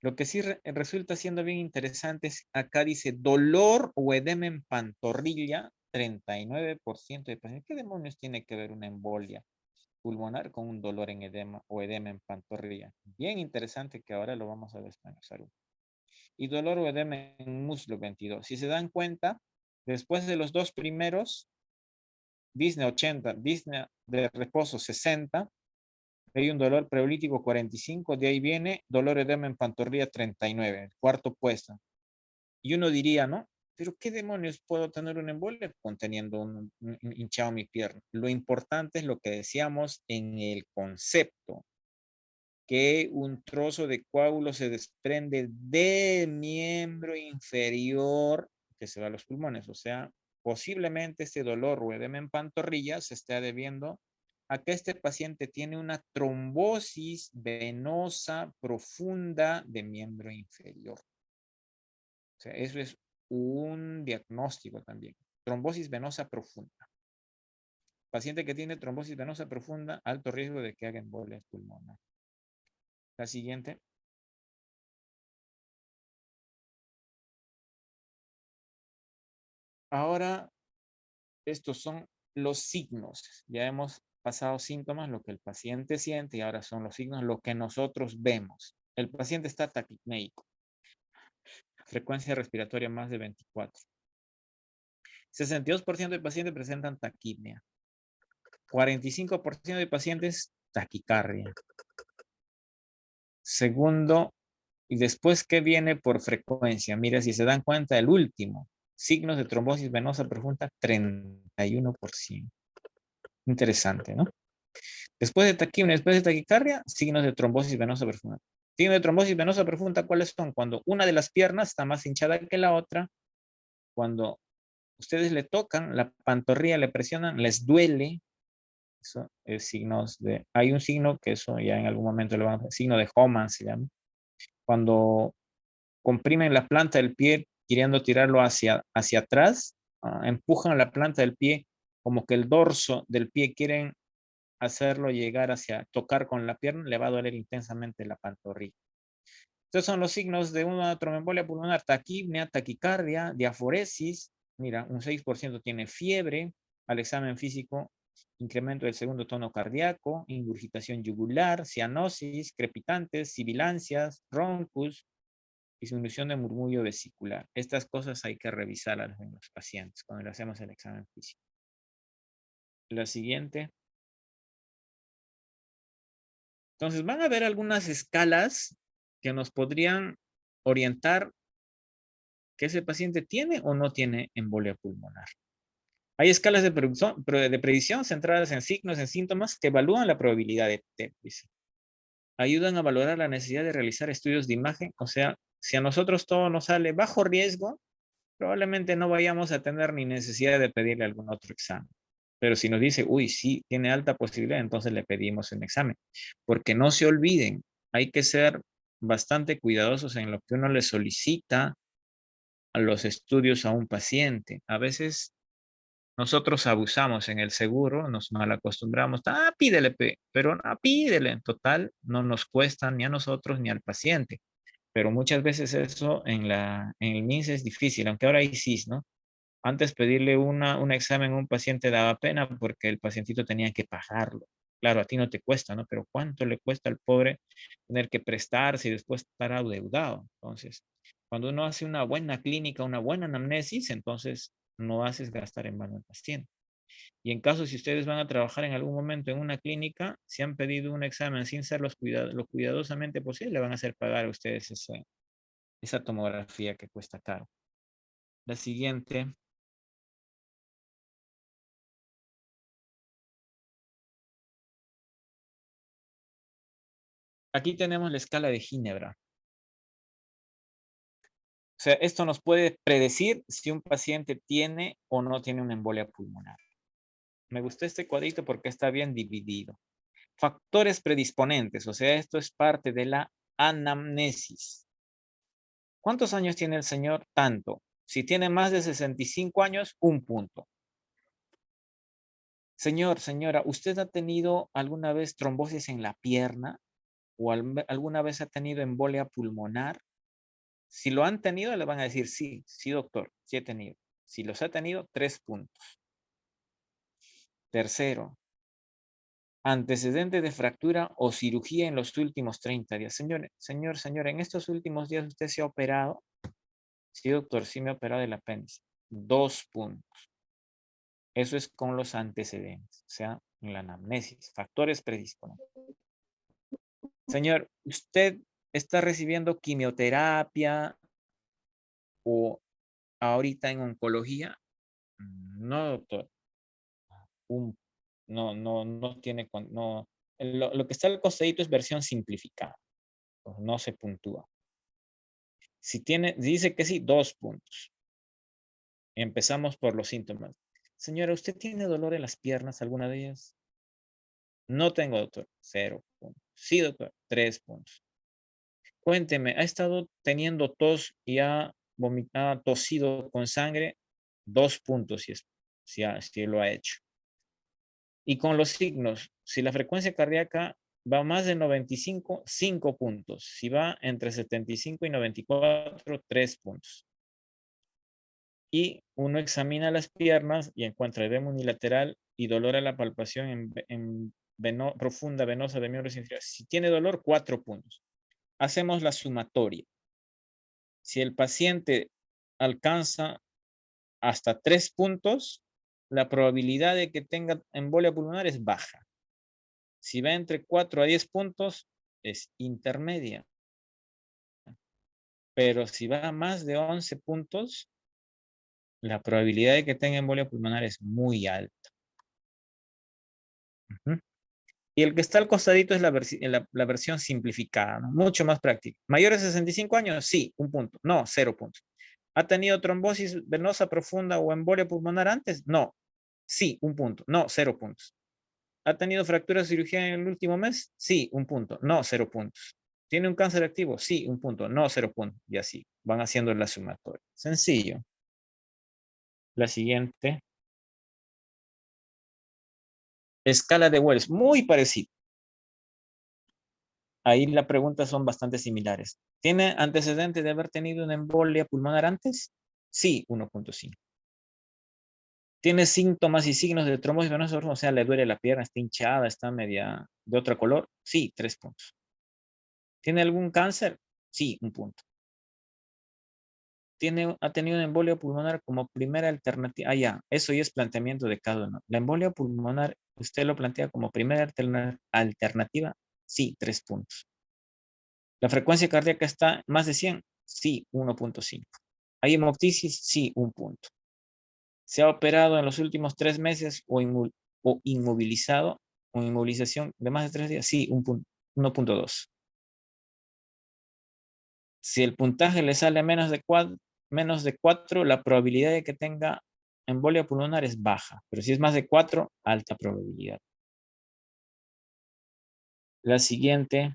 Lo que sí resulta siendo bien interesante es, acá dice dolor o edema en pantorrilla, 39% de pacientes. ¿Qué demonios tiene que ver una embolia pulmonar con un dolor en edema o edema en pantorrilla? Bien interesante, que ahora lo vamos a desmenuzar. Y dolor o edema en muslo, 22. Si se dan cuenta, después de los dos primeros, Disney 80, Disney de reposo 60, hay un dolor preolítico 45, de ahí viene dolor edema en pantorrilla 39, el cuarto puesto. Y uno diría, ¿no? Pero ¿qué demonios puedo tener un embolia conteniendo un hinchado mi pierna? Lo importante es lo que decíamos en el concepto, que un trozo de coágulo se desprende del miembro inferior que se va a los pulmones. O sea, posiblemente este dolor o edema en pantorrilla se esté debiendo a que este paciente tiene una trombosis venosa profunda de miembro inferior. O sea, eso es un diagnóstico también. Trombosis venosa profunda. Paciente que tiene trombosis venosa profunda, alto riesgo de que haga embolia pulmonar. La siguiente. Ahora, estos son los signos. Ya hemos pasado síntomas, lo que el paciente siente, y ahora son los signos, lo que nosotros vemos. El paciente está taquipnéico. Frecuencia respiratoria más de 24. 62% de pacientes presentan taquipnea. 45% de pacientes taquicardia. Segundo, y después, ¿qué viene por frecuencia? Mira, si se dan cuenta, el último, signos de trombosis venosa profunda, 31%. Interesante, ¿no? Después de taquipnea, después de taquicardia, signos de trombosis venosa profunda. Signos de trombosis venosa profunda, ¿cuáles son? Cuando una de las piernas está más hinchada que la otra, cuando ustedes le tocan, la pantorrilla le presionan, les duele. Eso es signos de... Hay un signo que eso ya en algún momento lo vamos a... Signo de Homan se llama. Cuando comprimen la planta del pie queriendo tirarlo hacia atrás, empujan la planta del pie como que el dorso del pie quieren hacerlo llegar hacia tocar con la pierna, le va a doler intensamente la pantorrilla. Estos son los signos de una tromboembolia pulmonar: taquipnea, taquicardia, diaforesis. Mira, un 6% tiene fiebre. Al examen físico, incremento del segundo tono cardíaco, ingurgitación yugular, cianosis, crepitantes, sibilancias, roncus, disminución de murmullo vesicular. Estas cosas hay que revisarlas en los pacientes cuando le hacemos el examen físico. La siguiente. Entonces, van a haber algunas escalas que nos podrían orientar que ese paciente tiene o no tiene embolia pulmonar. Hay escalas de predicción centradas en signos, en síntomas, que evalúan la probabilidad de TEP. Ayudan a valorar la necesidad de realizar estudios de imagen. O sea, si a nosotros todo nos sale bajo riesgo, probablemente no vayamos a tener ni necesidad de pedirle algún otro examen. Pero si nos dice, uy, sí, tiene alta posibilidad, entonces le pedimos un examen. Porque no se olviden, hay que ser bastante cuidadosos en lo que uno le solicita a los estudios a un paciente. A veces nosotros abusamos en el seguro, nos malacostumbramos, pídele, pero no, pídele, en total no nos cuesta ni a nosotros ni al paciente. Pero muchas veces eso en el MINS es difícil, aunque ahora hay SIS, ¿no? Antes pedirle un examen a un paciente daba pena porque el pacientito tenía que pagarlo. Claro, a ti no te cuesta, ¿no? Pero ¿cuánto le cuesta al pobre tener que prestarse y después estar adeudado? Entonces, cuando uno hace una buena clínica, una buena anamnesis, entonces no haces gastar en vano al paciente. Y en caso si ustedes van a trabajar en algún momento en una clínica, si han pedido un examen sin ser lo cuidadosamente posible, le van a hacer pagar a ustedes esa tomografía que cuesta caro. La siguiente. Aquí tenemos la escala de Ginebra. O sea, esto nos puede predecir si un paciente tiene o no tiene una embolia pulmonar. Me gustó este cuadrito porque está bien dividido. Factores predisponentes, o sea, esto es parte de la anamnesis. ¿Cuántos años tiene el señor? Tanto. Si tiene más de 65 años, 1 punto. Señor, señora, ¿usted ha tenido alguna vez trombosis en la pierna? ¿O alguna vez ha tenido embolia pulmonar? Si lo han tenido, le van a decir sí, sí, doctor, sí he tenido. Si los ha tenido, 3 puntos. Tercero, antecedente de fractura o cirugía en los últimos 30 días. Señor, en estos últimos días usted se ha operado. Sí, doctor, sí me he operado del apéndice. 2 puntos. Eso es con los antecedentes, o sea, en la anamnesis, factores predisponentes. Señor, ¿usted está recibiendo quimioterapia o ahorita en oncología? No, doctor. No tiene, no. Lo que está al costadito es versión simplificada. No se puntúa. Si dice que sí, 2 puntos. Empezamos por los síntomas. Señora, ¿usted tiene dolor en las piernas, alguna de ellas? No tengo, doctor. 0 puntos. Sí, doctor. 3 puntos. Cuénteme, ¿ha estado teniendo tos y ha tosido con sangre? 2 puntos si lo ha hecho. Y con los signos, si la frecuencia cardíaca va más de 95, 5 puntos. Si va entre 75 y 94, 3 puntos. Y uno examina las piernas y encuentra edema unilateral y dolor a la palpación en profunda venosa de miembros inferiores. Si tiene dolor, 4 puntos. Hacemos la sumatoria. Si el paciente alcanza hasta 3 puntos, la probabilidad de que tenga embolia pulmonar es baja. Si va entre 4 a 10 puntos, es intermedia. Pero si va a más de 11 puntos, la probabilidad de que tenga embolia pulmonar es muy alta. Y el que está al costadito es la versión simplificada, ¿no? Mucho más práctica. ¿Mayores de 65 años? Sí, 1 punto. No, 0 puntos. ¿Ha tenido trombosis venosa profunda o embolia pulmonar antes? No. Sí, 1 punto. No, 0 puntos. ¿Ha tenido fractura o cirugía en el último mes? Sí, 1 punto. No, 0 puntos. ¿Tiene un cáncer activo? Sí, 1 punto. No, 0 puntos. Y así. Van haciendo la sumatoria. Sencillo. La siguiente. Escala de Wells. Muy parecido. Ahí las preguntas son bastante similares. ¿Tiene antecedente de haber tenido una embolia pulmonar antes? Sí, 1.5. ¿Tiene síntomas y signos de trombosis venosa? O sea, le duele la pierna, está hinchada, está media de otro color. Sí, 3 puntos. ¿Tiene algún cáncer? Sí, 1 punto. ¿Ha tenido una embolia pulmonar como primera alternativa? Ah, ya, eso ya es planteamiento de cada uno. La embolia pulmonar, ¿usted lo plantea como primera alternativa? Sí, 3 puntos. ¿La frecuencia cardíaca está más de 100? Sí, 1.5. ¿Hay hemoptisis? Sí, 1 punto. ¿Se ha operado en los últimos 3 meses o inmovilizado o inmovilización de más de 3 días? Sí, 1.2. Si el puntaje le sale menos de 4, la probabilidad de que tenga embolia pulmonar es baja, pero si es más de 4, alta probabilidad. La siguiente.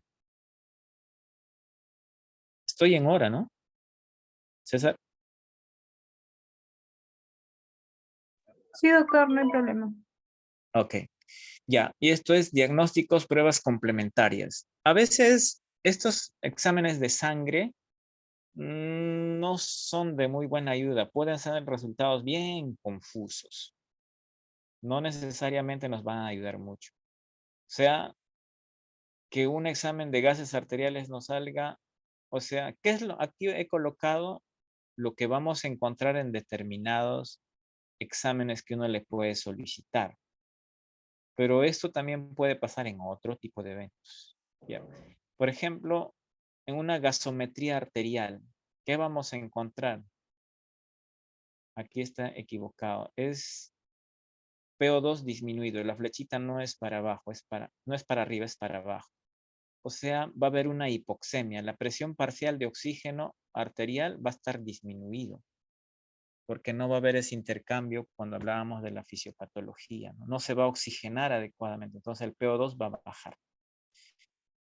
Estoy en hora, ¿no? César. Sí, doctor, no hay problema. Ok. Ya, y esto es diagnósticos, pruebas complementarias. A veces estos exámenes de sangre no son de muy buena ayuda. Pueden ser resultados bien confusos. No necesariamente nos van a ayudar mucho. O sea, que un examen de gases arteriales nos salga, o sea, aquí he colocado lo que vamos a encontrar en determinados exámenes que uno le puede solicitar. Pero esto también puede pasar en otro tipo de eventos. ¿Ya? Por ejemplo, en una gasometría arterial, ¿qué vamos a encontrar? Aquí está equivocado. Es PO2 disminuido. La flechita no es para abajo, no es para arriba, es para abajo. O sea, va a haber una hipoxemia. La presión parcial de oxígeno arterial va a estar disminuido, porque no va a haber ese intercambio cuando hablábamos de la fisiopatología. No se va a oxigenar adecuadamente, entonces el PO2 va a bajar.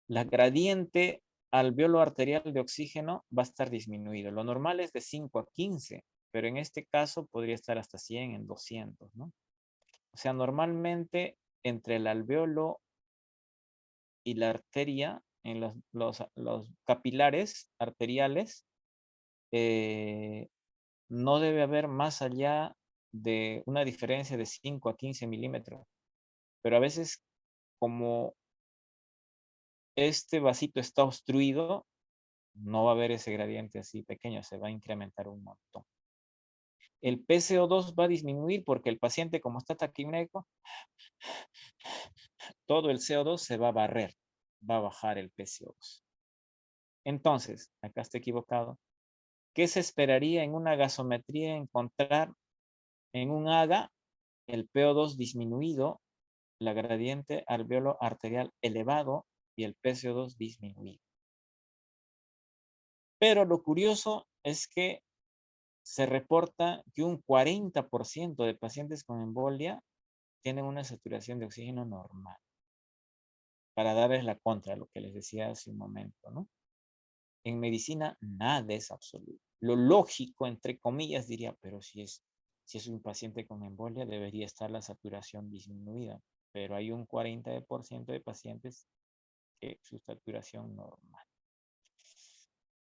La gradiente alveolo arterial de oxígeno va a estar disminuido. Lo normal es de 5 a 15, pero en este caso podría estar hasta 100, en 200, ¿no? O sea, normalmente entre el alveolo y la arteria, en los capilares arteriales, no debe haber más allá de una diferencia de 5 a 15 milímetros. Pero a veces, como este vasito está obstruido, no va a haber ese gradiente así pequeño, se va a incrementar un montón. El PCO2 va a disminuir porque el paciente, como está taquipnéico, todo el CO2 se va a barrer, va a bajar el PCO2. Entonces, acá está equivocado. ¿Qué se esperaría en una gasometría encontrar en un AGA el PO2 disminuido, la gradiente alveolo arterial elevado y el PCO2 disminuido? Pero lo curioso es que se reporta que un 40% de pacientes con embolia tienen una saturación de oxígeno normal. Para darles la contra, lo que les decía hace un momento, ¿no? En medicina nada es absoluto. Lo lógico, entre comillas, diría, pero si es un paciente con embolia, debería estar la saturación disminuida. Pero hay un 40% de pacientes que su saturación normal.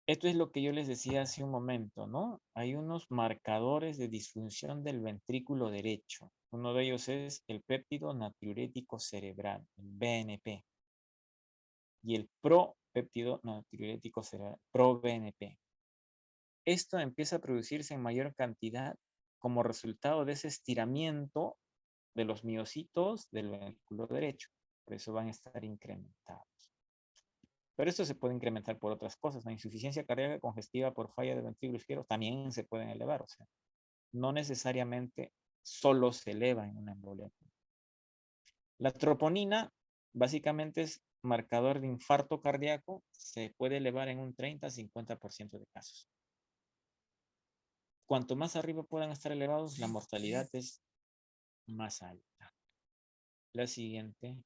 Esto es lo que yo les decía hace un momento, ¿no? Hay unos marcadores de disfunción del ventrículo derecho. Uno de ellos es el péptido natriurético cerebral, el BNP, y el propéptido natriurético cerebral, ProBNP. Esto empieza a producirse en mayor cantidad como resultado de ese estiramiento de los miocitos del ventrículo derecho. Por eso van a estar incrementados. Pero esto se puede incrementar por otras cosas. La insuficiencia cardíaca congestiva por falla del ventrículo izquierdo también se pueden elevar. O sea, no necesariamente solo se eleva en una embolia. La troponina básicamente es marcador de infarto cardíaco. Se puede elevar en un 30-50% de casos. Cuanto más arriba puedan estar elevados, la mortalidad es más alta. La siguiente.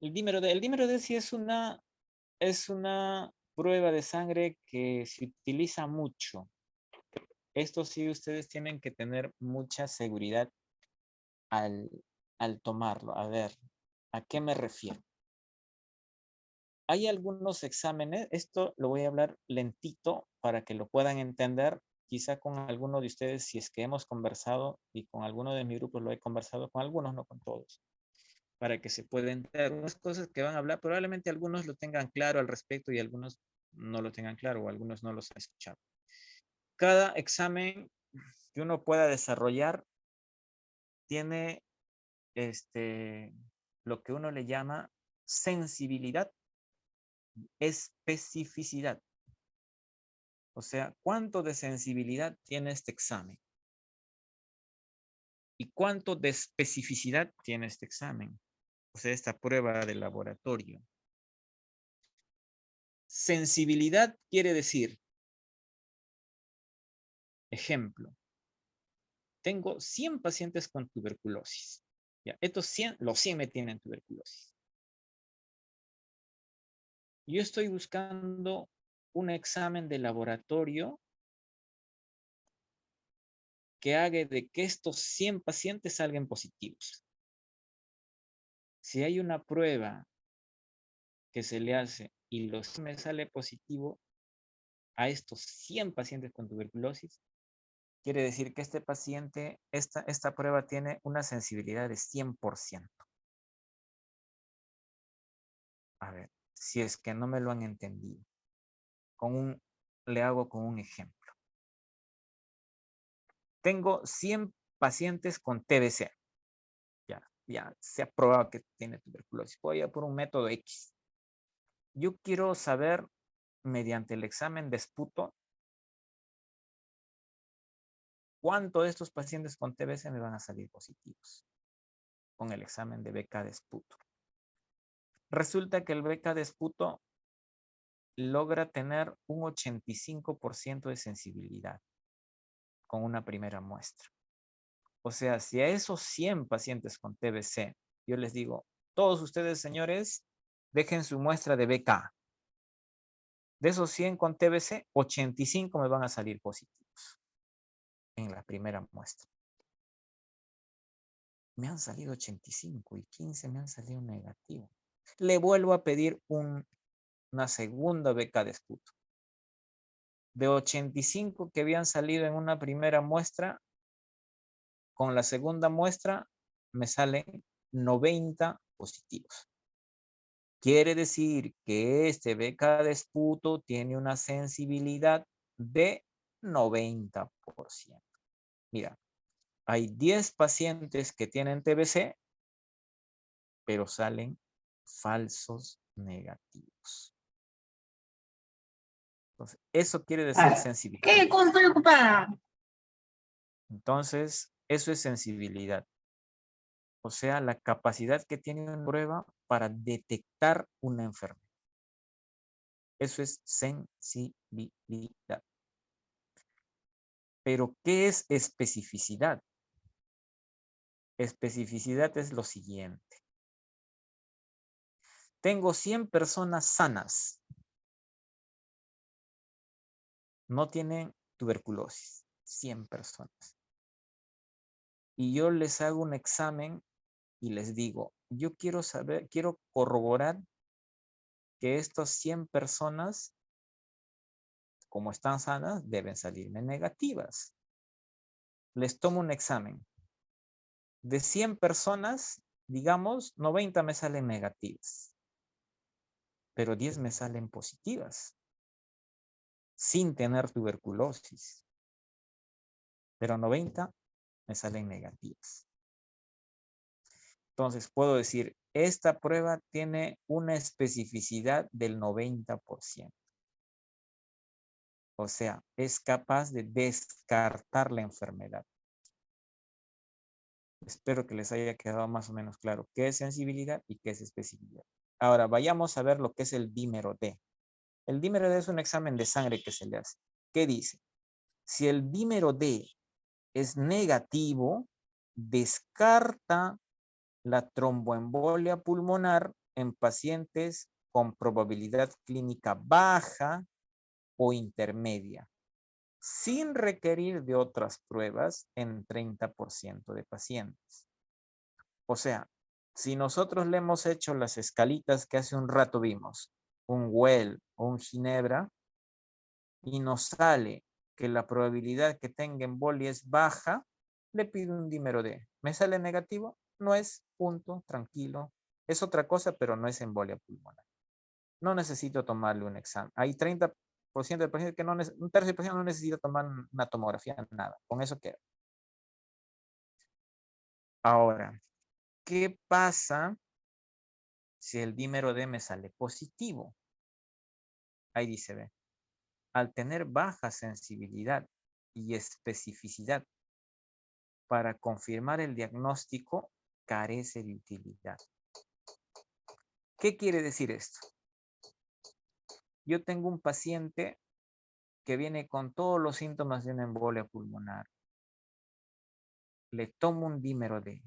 El dímero D sí es una prueba de sangre que se utiliza mucho. Esto sí, ustedes tienen que tener mucha seguridad al tomarlo. A ver, ¿a qué me refiero? Hay algunos exámenes, esto lo voy a hablar lentito para que lo puedan entender. Quizá con alguno de ustedes, si es que hemos conversado, y con alguno de mis grupos lo he conversado, con algunos, no con todos, para que se pueda entender unas cosas que van a hablar. Probablemente algunos lo tengan claro al respecto y algunos no lo tengan claro o algunos no los han escuchado. Cada examen que uno pueda desarrollar tiene lo que uno le llama sensibilidad, especificidad. O sea, ¿cuánto de sensibilidad tiene este examen? ¿Y cuánto de especificidad tiene este examen? O sea, esta prueba de laboratorio. Sensibilidad quiere decir, ejemplo, tengo 100 pacientes con tuberculosis. Ya, estos 100, los 100 me tienen tuberculosis. Yo estoy buscando un examen de laboratorio que haga de que estos 100 pacientes salgan positivos. Si hay una prueba que se le hace y los me sale positivo a estos 100 pacientes con tuberculosis, quiere decir que este paciente, esta prueba tiene una sensibilidad de 100%. A ver, si es que no me lo han entendido, le hago con un ejemplo. Tengo 100 pacientes con TBC. Ya se ha probado que tiene tuberculosis. Voy a por un método X. Yo quiero saber, mediante el examen de esputo, cuántos de estos pacientes con TBC me van a salir positivos con el examen de BK de esputo. Resulta que el BK de esputo logra tener un 85% de sensibilidad con una primera muestra. O sea, si a esos 100 pacientes con TBC, yo les digo, todos ustedes, señores, dejen su muestra de BK. De esos 100 con TBC, 85 me van a salir positivos en la primera muestra. Me han salido 85 y 15 me han salido negativos. Le vuelvo a pedir una segunda beca de esputo. De 85 que habían salido en una primera muestra, con la segunda muestra me salen 90 positivos. Quiere decir que este beca de esputo tiene una sensibilidad de 90%. Mira, hay 10 pacientes que tienen TBC, pero salen falsos negativos. Entonces, eso quiere decir sensibilidad. ¿Qué? ¿Cómo estoy ocupada? Entonces, eso es sensibilidad. O sea, la capacidad que tiene una prueba para detectar una enfermedad. Eso es sensibilidad. Pero, ¿qué es especificidad? Especificidad es lo siguiente. Tengo 100 personas sanas. No tienen tuberculosis. 100 personas. Y yo les hago un examen y les digo, yo quiero saber, quiero corroborar que estas 100 personas, como están sanas, deben salirme negativas. Les tomo un examen. De 100 personas, digamos, 90 me salen negativas, pero 10 me salen positivas, sin tener tuberculosis, pero 90 me salen negativas. Entonces, puedo decir, esta prueba tiene una especificidad del 90%. O sea, es capaz de descartar la enfermedad. Espero que les haya quedado más o menos claro qué es sensibilidad y qué es especificidad. Ahora, vayamos a ver lo que es el dímero D. El dímero D es un examen de sangre que se le hace. ¿Qué dice? Si el dímero D es negativo, descarta la tromboembolia pulmonar en pacientes con probabilidad clínica baja o intermedia, sin requerir de otras pruebas en 30% de pacientes. O sea, si nosotros le hemos hecho las escalitas que hace un rato vimos, un Well o un Ginebra, y nos sale que la probabilidad que tenga embolia es baja, le pido un dímero D. ¿Me sale negativo? No es, punto, tranquilo. Es otra cosa, pero no es embolia pulmonar. No necesito tomarle un examen. Hay 30% de pacientes que no, un tercio de pacientes no necesita tomar una tomografía, nada. Con eso queda. Ahora, ¿qué pasa si el dímero D me sale positivo? Ahí dice, ve, al tener baja sensibilidad y especificidad para confirmar el diagnóstico, carece de utilidad. ¿Qué quiere decir esto? Yo tengo un paciente que viene con todos los síntomas de una embolia pulmonar. Le tomo un dímero D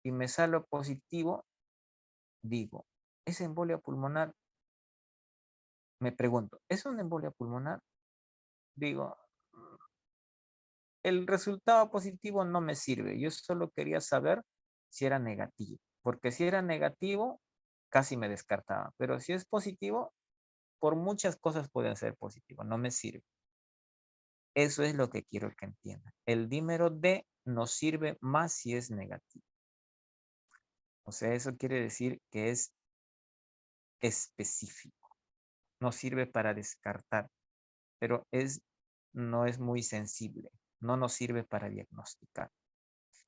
y me sale positivo, digo, ¿es embolia pulmonar? Me pregunto, ¿es una embolia pulmonar? Digo, el resultado positivo no me sirve. Yo solo quería saber si era negativo, porque si era negativo, casi me descartaba. Pero si es positivo, por muchas cosas puede ser positivo, no me sirve. Eso es lo que quiero que entiendan. El dímero D nos sirve más si es negativo. O sea, eso quiere decir que es específico. No sirve para descartar, pero no es muy sensible. No nos sirve para diagnosticar.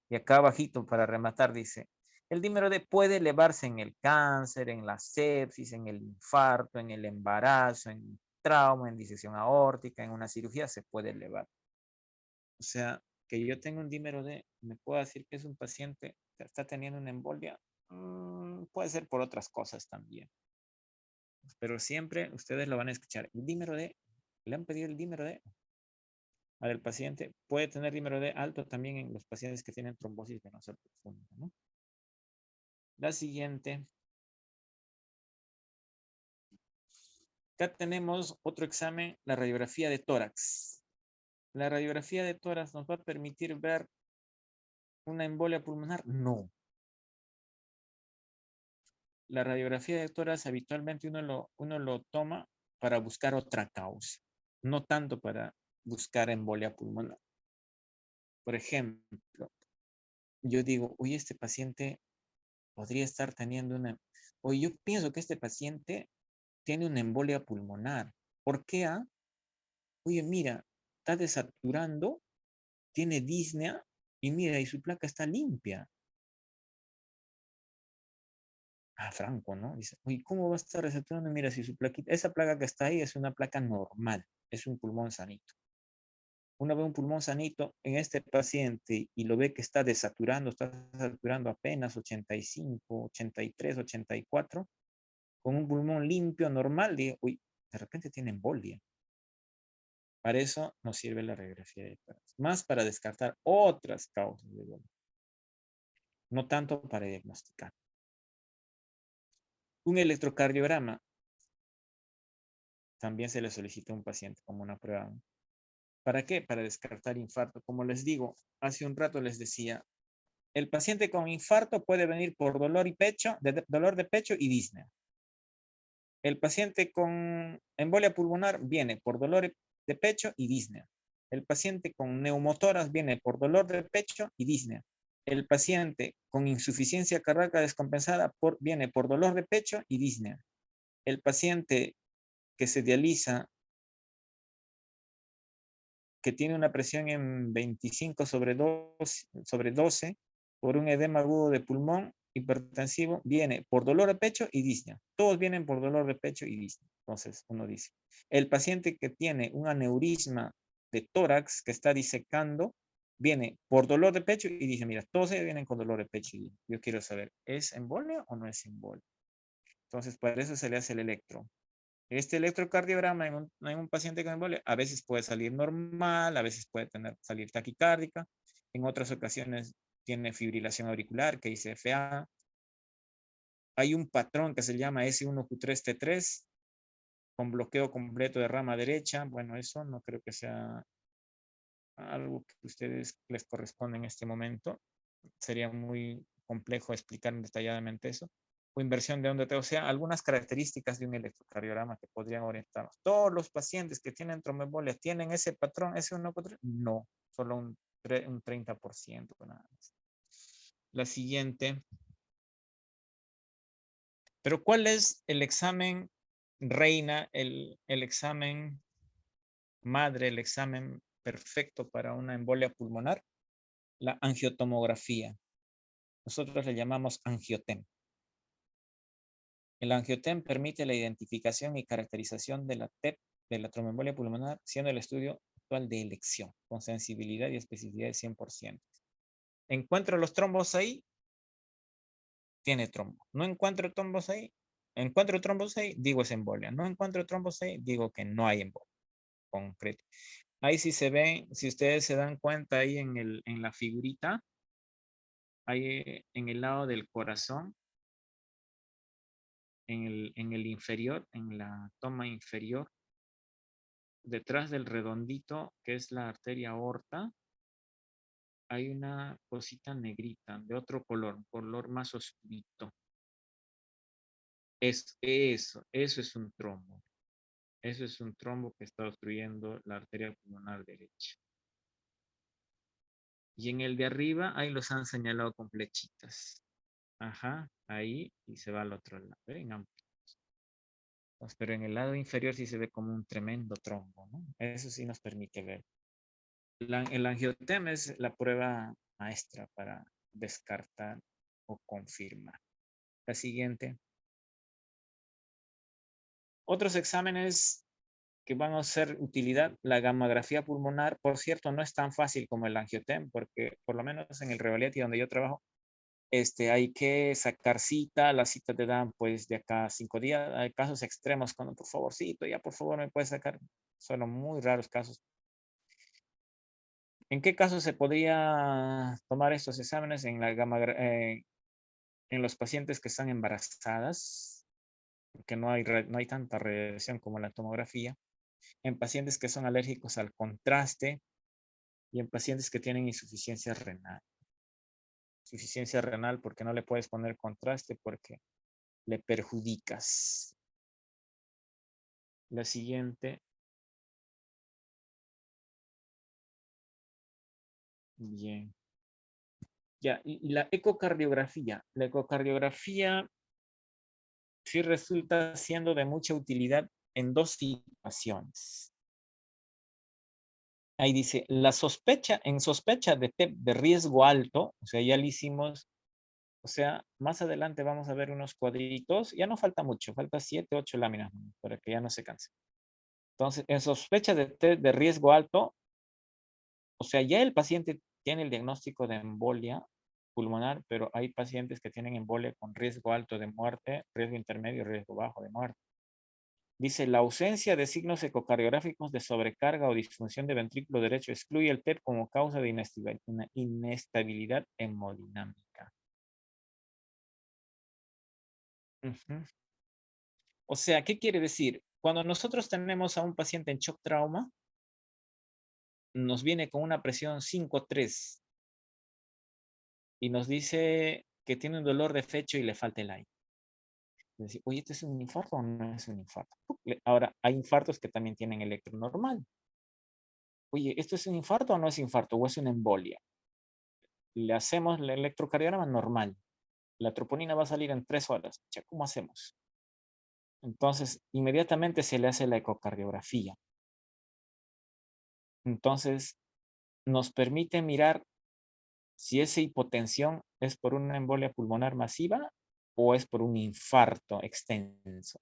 Y acá abajito, para rematar, dice, el dímero D puede elevarse en el cáncer, en la sepsis, en el infarto, en el embarazo, en trauma, en disección aórtica, en una cirugía, se puede elevar. O sea, que yo tenga un dímero D, me puedo decir que es un paciente que está teniendo una embolia, puede ser por otras cosas también. Pero siempre ustedes lo van a escuchar. El dímero D, le han pedido el dímero D al paciente. Puede tener dímero D alto también en los pacientes que tienen trombosis venosa profunda, ¿no? La siguiente Acá tenemos otro examen, la radiografía de tórax. ¿La radiografía de tórax nos va a permitir ver una embolia pulmonar? No. La radiografía de tórax habitualmente uno lo toma para buscar otra causa, no tanto para buscar embolia pulmonar. Por ejemplo, yo digo, oye, este paciente podría estar teniendo una, oye, yo pienso que este paciente tiene una embolia pulmonar. ¿Por qué? Oye, mira, está desaturando, tiene disnea y mira, y su placa está limpia. Franco, ¿no? Dice, oye, ¿cómo va a estar desaturando? Mira, si su plaquita, esa placa que está ahí es una placa normal, es un pulmón sanito. Uno ve un pulmón sanito en este paciente y lo ve que está saturando apenas 85, 83, 84, con un pulmón limpio, normal, digo, uy, de repente tiene embolia. Para eso nos sirve la radiografía de tórax, más para descartar otras causas de dolor, no tanto para diagnosticar. Un electrocardiograma también se le solicita a un paciente como una prueba. ¿Para qué? Para descartar infarto. Como les digo, hace un rato les decía, el paciente con infarto puede venir por dolor dolor de pecho y disnea. El paciente con embolia pulmonar viene por dolor de pecho y disnea. El paciente con neumotoras viene por dolor de pecho y disnea. El paciente con insuficiencia cardíaca descompensada viene por dolor de pecho y disnea. El paciente que se dializa, que tiene una presión en 25 sobre 12 por un edema agudo de pulmón hipertensivo, viene por dolor de pecho y disnea. Todos vienen por dolor de pecho y disnea. Entonces, uno dice, el paciente que tiene un aneurisma de tórax que está disecando, viene por dolor de pecho y dice, mira, todos ellos vienen con dolor de pecho. Y yo quiero saber, ¿es embolia o no es embolia? Entonces, para eso se le hace el electro. Este electrocardiograma en un paciente con embolia a veces puede salir normal, a veces puede salir taquicárdica, en otras ocasiones tiene fibrilación auricular, que dice FA. Hay un patrón que se llama S1Q3T3 con bloqueo completo de rama derecha. Bueno, eso no creo que sea algo que a ustedes les corresponde en este momento. Sería muy complejo explicar detalladamente eso. O inversión de onda, o sea, algunas características de un electrocardiograma que podrían orientarnos. ¿Todos los pacientes que tienen tromboembolia tienen ese patrón, ese 1Q3? No, solo un 30% nada más. La siguiente. Pero ¿cuál es el examen reina, el examen madre, el examen perfecto para una embolia pulmonar? La angiotomografía. Nosotros le llamamos angiotem. El angiotem permite la identificación y caracterización de la TEP, de la tromboembolia pulmonar, siendo el estudio actual de elección, con sensibilidad y especificidad de 100%. Encuentro los trombos ahí, tiene trombo. No encuentro trombos ahí, digo es embolia. No encuentro trombos ahí, digo que no hay embolia concreto. Ahí sí se ven, si ustedes se dan cuenta ahí en la figurita, ahí en el lado del corazón, en el inferior, en la toma inferior, detrás del redondito, que es la arteria aorta, hay una cosita negrita de otro color, un color más oscurito. Eso es un trombo. Eso es un trombo que está obstruyendo la arteria pulmonar derecha. Y en el de arriba, ahí los han señalado con flechitas. Ajá, ahí, y se va al otro lado. Vengan. Pero en el lado inferior sí se ve como un tremendo trombo, ¿no? Eso sí nos permite ver. El angiotema es la prueba maestra para descartar o confirmar. La siguiente. Otros exámenes que van a ser utilidad, la gammagrafía pulmonar, por cierto, no es tan fácil como el angiotem, porque por lo menos en el Revaleti donde yo trabajo, hay que sacar cita, las citas te dan pues de acá a 5 días, hay casos extremos cuando por favorcito, ya por favor me puedes sacar, son muy raros casos. ¿En qué casos se podría tomar estos exámenes? En los pacientes que están embarazadas, porque no hay tanta radiación como la tomografía, en pacientes que son alérgicos al contraste y en pacientes que tienen insuficiencia renal. Insuficiencia renal porque no le puedes poner contraste porque le perjudicas. La siguiente. Bien. Ya, y la ecocardiografía. La ecocardiografía sí resulta siendo de mucha utilidad en dos situaciones. Ahí dice, en sospecha de TEP de riesgo alto, o sea, ya le hicimos, o sea, más adelante vamos a ver unos cuadritos, ya no falta mucho, falta 7, 8 láminas para que ya no se canse. Entonces, en sospecha de TEP de riesgo alto, o sea, ya el paciente tiene el diagnóstico de embolia pulmonar, pero hay pacientes que tienen embolia con riesgo alto de muerte, riesgo intermedio y riesgo bajo de muerte. Dice, la ausencia de signos ecocardiográficos de sobrecarga o disfunción de ventrículo derecho excluye el TEP como causa de inestabilidad hemodinámica. O sea, ¿qué quiere decir? Cuando nosotros tenemos a un paciente en shock trauma, nos viene con una presión 5-3 y nos dice que tiene un dolor de pecho y le falta el aire. Decir, oye, ¿este es un infarto o no es un infarto? Ahora, hay infartos que también tienen electro normal. Oye, ¿esto es un infarto o no es infarto? ¿O es una embolia? Le hacemos el electrocardiograma normal. La troponina va a salir en 3 horas. Ya, ¿cómo hacemos? Entonces, inmediatamente se le hace la ecocardiografía. Entonces, nos permite mirar si esa hipotensión es por una embolia pulmonar masiva o es por un infarto extenso.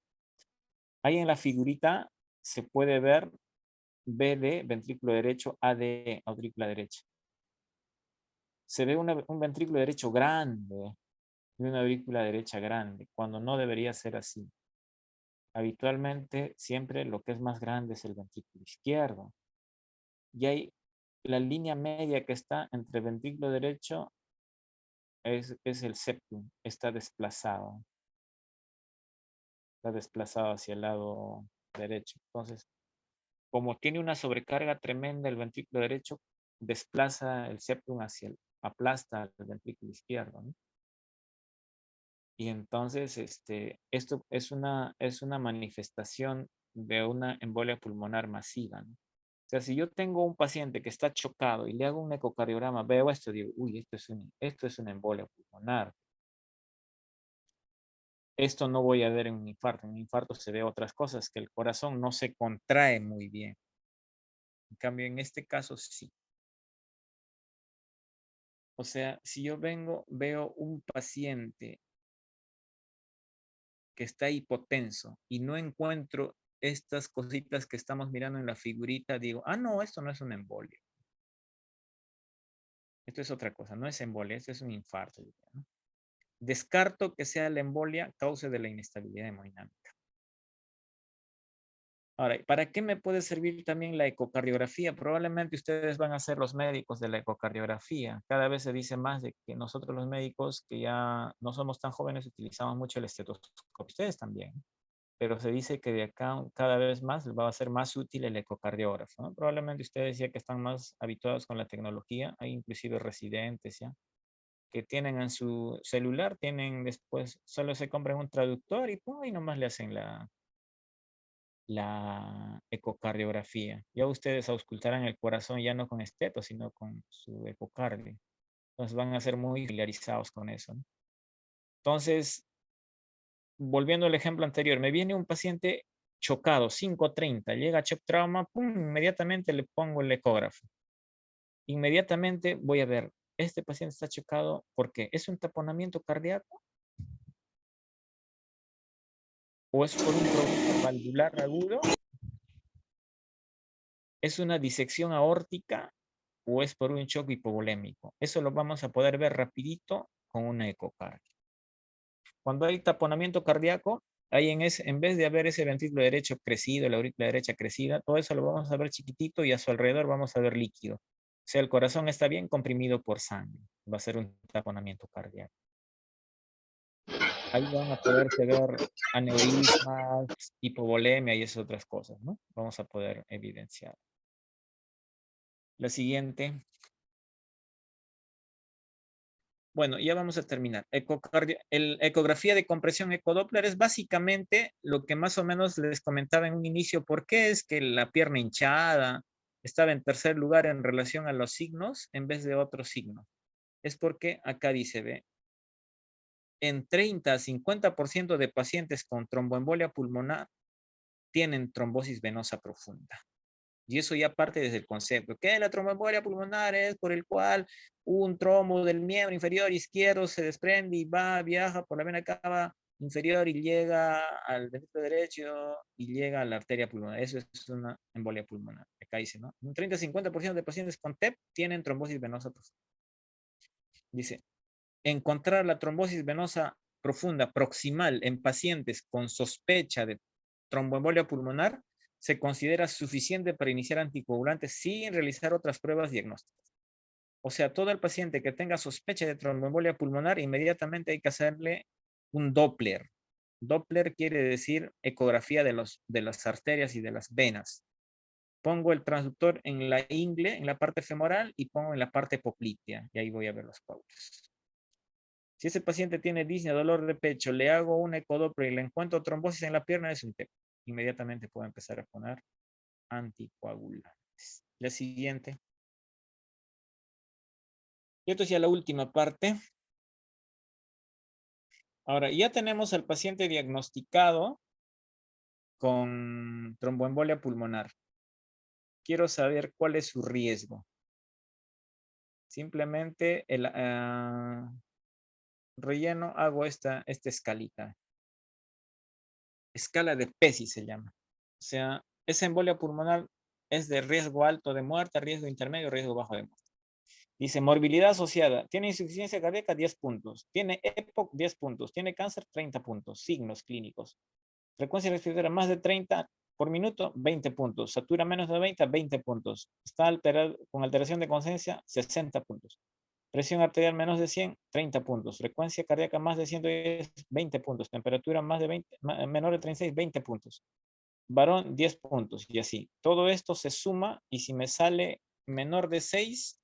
Ahí en la figurita se puede ver BD, ventrículo derecho, AD, aurícula derecha. Se ve un ventrículo derecho grande y una aurícula derecha grande, cuando no debería ser así. Habitualmente, siempre lo que es más grande es el ventrículo izquierdo. Y ahí la línea media que está entre el ventrículo derecho es el septum, está desplazado. Está desplazado hacia el lado derecho. Entonces, como tiene una sobrecarga tremenda el ventrículo derecho, desplaza el septum aplasta el ventrículo izquierdo, ¿no? Y entonces, esto es una manifestación de una embolia pulmonar masiva, ¿no? O sea, si yo tengo un paciente que está chocado y le hago un ecocardiograma, veo esto, digo, uy, esto es una embolia pulmonar. Esto no voy a ver en un infarto. En un infarto se ve otras cosas, que el corazón no se contrae muy bien. En cambio, en este caso sí. O sea, si yo veo un paciente que está hipotenso y no encuentro estas cositas que estamos mirando en la figurita, digo, no, esto no es una embolia. Esto es otra cosa, no es embolia, esto es un infarto, ¿no? Descarto que sea la embolia causa de la inestabilidad hemodinámica. Ahora, ¿para qué me puede servir también la ecocardiografía? Probablemente ustedes van a ser los médicos de la ecocardiografía. Cada vez se dice más de que nosotros los médicos que ya no somos tan jóvenes utilizamos mucho el estetoscopio. Ustedes también. Pero se dice que de acá cada vez más va a ser más útil el ecocardiógrafo, ¿no? Probablemente ustedes ya que están más habituados con la tecnología, hay inclusive residentes ya que tienen en su celular, tienen después, solo se compran un traductor y, ¡pum!, y nomás le hacen la ecocardiografía. Ya ustedes auscultarán el corazón ya no con esteto, sino con su ecocardio. Entonces van a ser muy familiarizados con eso, ¿no? Entonces, volviendo al ejemplo anterior, me viene un paciente chocado, 5:30, llega a shock trauma, ¡pum!, inmediatamente le pongo el ecógrafo. Inmediatamente voy a ver, este paciente está chocado porque es un taponamiento cardíaco o es por un problema valvular agudo, es una disección aórtica o es por un shock hipovolémico. Eso lo vamos a poder ver rapidito con una ecocardio. Cuando hay taponamiento cardíaco, ahí en vez de haber ese ventrículo derecho crecido, la aurícula derecha crecida, todo eso lo vamos a ver chiquitito y a su alrededor vamos a ver líquido. O sea, el corazón está bien comprimido por sangre. Va a ser un taponamiento cardíaco. Ahí van a poderse ver aneurismas, hipovolemia y esas otras cosas, ¿no? Vamos a poder evidenciar. La siguiente. Bueno, ya vamos a terminar. Ecografía de compresión ecodoppler es básicamente lo que más o menos les comentaba en un inicio. ¿Por qué es que la pierna hinchada estaba en tercer lugar en relación a los signos en vez de otros signos? Es porque acá dice, ve, en 30 a 50% de pacientes con tromboembolia pulmonar tienen trombosis venosa profunda. Y eso ya parte desde el concepto, que la tromboembolia pulmonar es por el cual un trombo del miembro inferior izquierdo se desprende y viaja por la vena cava inferior y llega al ventrículo derecho y llega a la arteria pulmonar. Eso es una embolia pulmonar. Acá dice, ¿no? Un 30-50% de pacientes con TEP tienen trombosis venosa profunda. Dice, encontrar la trombosis venosa profunda proximal en pacientes con sospecha de tromboembolia pulmonar se considera suficiente para iniciar anticoagulantes sin realizar otras pruebas diagnósticas. O sea, todo el paciente que tenga sospecha de tromboembolia pulmonar, inmediatamente hay que hacerle un Doppler. Doppler quiere decir ecografía de las arterias y de las venas. Pongo el transductor en la ingle, en la parte femoral, y pongo en la parte poplitea, y ahí voy a ver los pautas. Si ese paciente tiene disnea, dolor de pecho, le hago un ecodoppler y le encuentro trombosis en la pierna, es un TEP. Inmediatamente puedo empezar a poner anticoagulantes. La siguiente. Y esto es ya la última parte. Ahora, ya tenemos al paciente diagnosticado con tromboembolia pulmonar. Quiero saber cuál es su riesgo. Simplemente el relleno, hago esta escalita. Escala de PESI se llama. O sea, esa embolia pulmonar es de riesgo alto de muerte, riesgo intermedio, riesgo bajo de muerte. Dice, morbilidad asociada. Tiene insuficiencia cardíaca, 10 puntos. Tiene EPOC, 10 puntos. Tiene cáncer, 30 puntos. Signos clínicos. Frecuencia respiratoria más de 30 por minuto, 20 puntos. Satura menos de 20 puntos. Está alterado, con alteración de conciencia, 60 puntos. Presión arterial menos de 100, 30 puntos. Frecuencia cardíaca más de 110, 20 puntos. Temperatura más de 20, menor de 36, 20 puntos. Varón, 10 puntos. Y así. Todo esto se suma y si me sale menor de 6,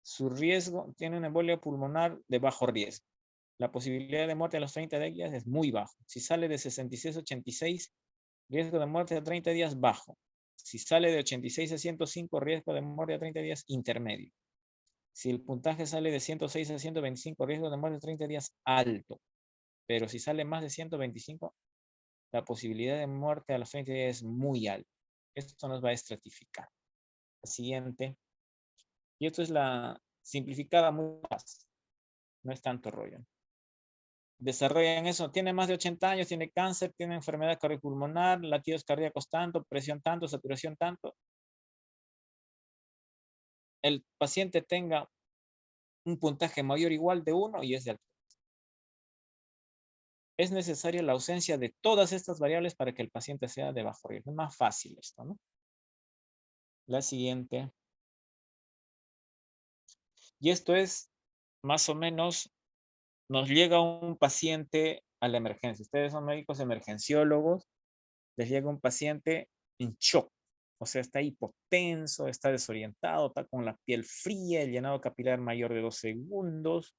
su riesgo tiene una embolia pulmonar de bajo riesgo. La posibilidad de muerte a los 30 días es muy bajo. Si sale de 66 a 86, riesgo de muerte a 30 días bajo. Si sale de 86 a 105, riesgo de muerte a 30 días intermedio. Si el puntaje sale de 106 a 125, riesgo de muerte a 30 días alto. Pero si sale más de 125, la posibilidad de muerte a los 30 días es muy alta. Esto nos va a estratificar. La siguiente. Y esto es la simplificada muy fácil. No es tanto rollo. Desarrollan eso. Tiene más de 80 años, tiene cáncer, tiene enfermedad cardiopulmonar, latidos cardíacos tanto, presión tanto, saturación tanto. El paciente tenga un puntaje mayor o igual de 1 y es de alto. Es necesaria la ausencia de todas estas variables para que el paciente sea de bajo riesgo. Es más fácil esto, ¿no? La siguiente. Y esto es más o menos, nos llega un paciente a la emergencia. Ustedes son médicos emergenciólogos, les llega un paciente en shock. O sea, está hipotenso, está desorientado, está con la piel fría, el llenado capilar mayor de 2 segundos,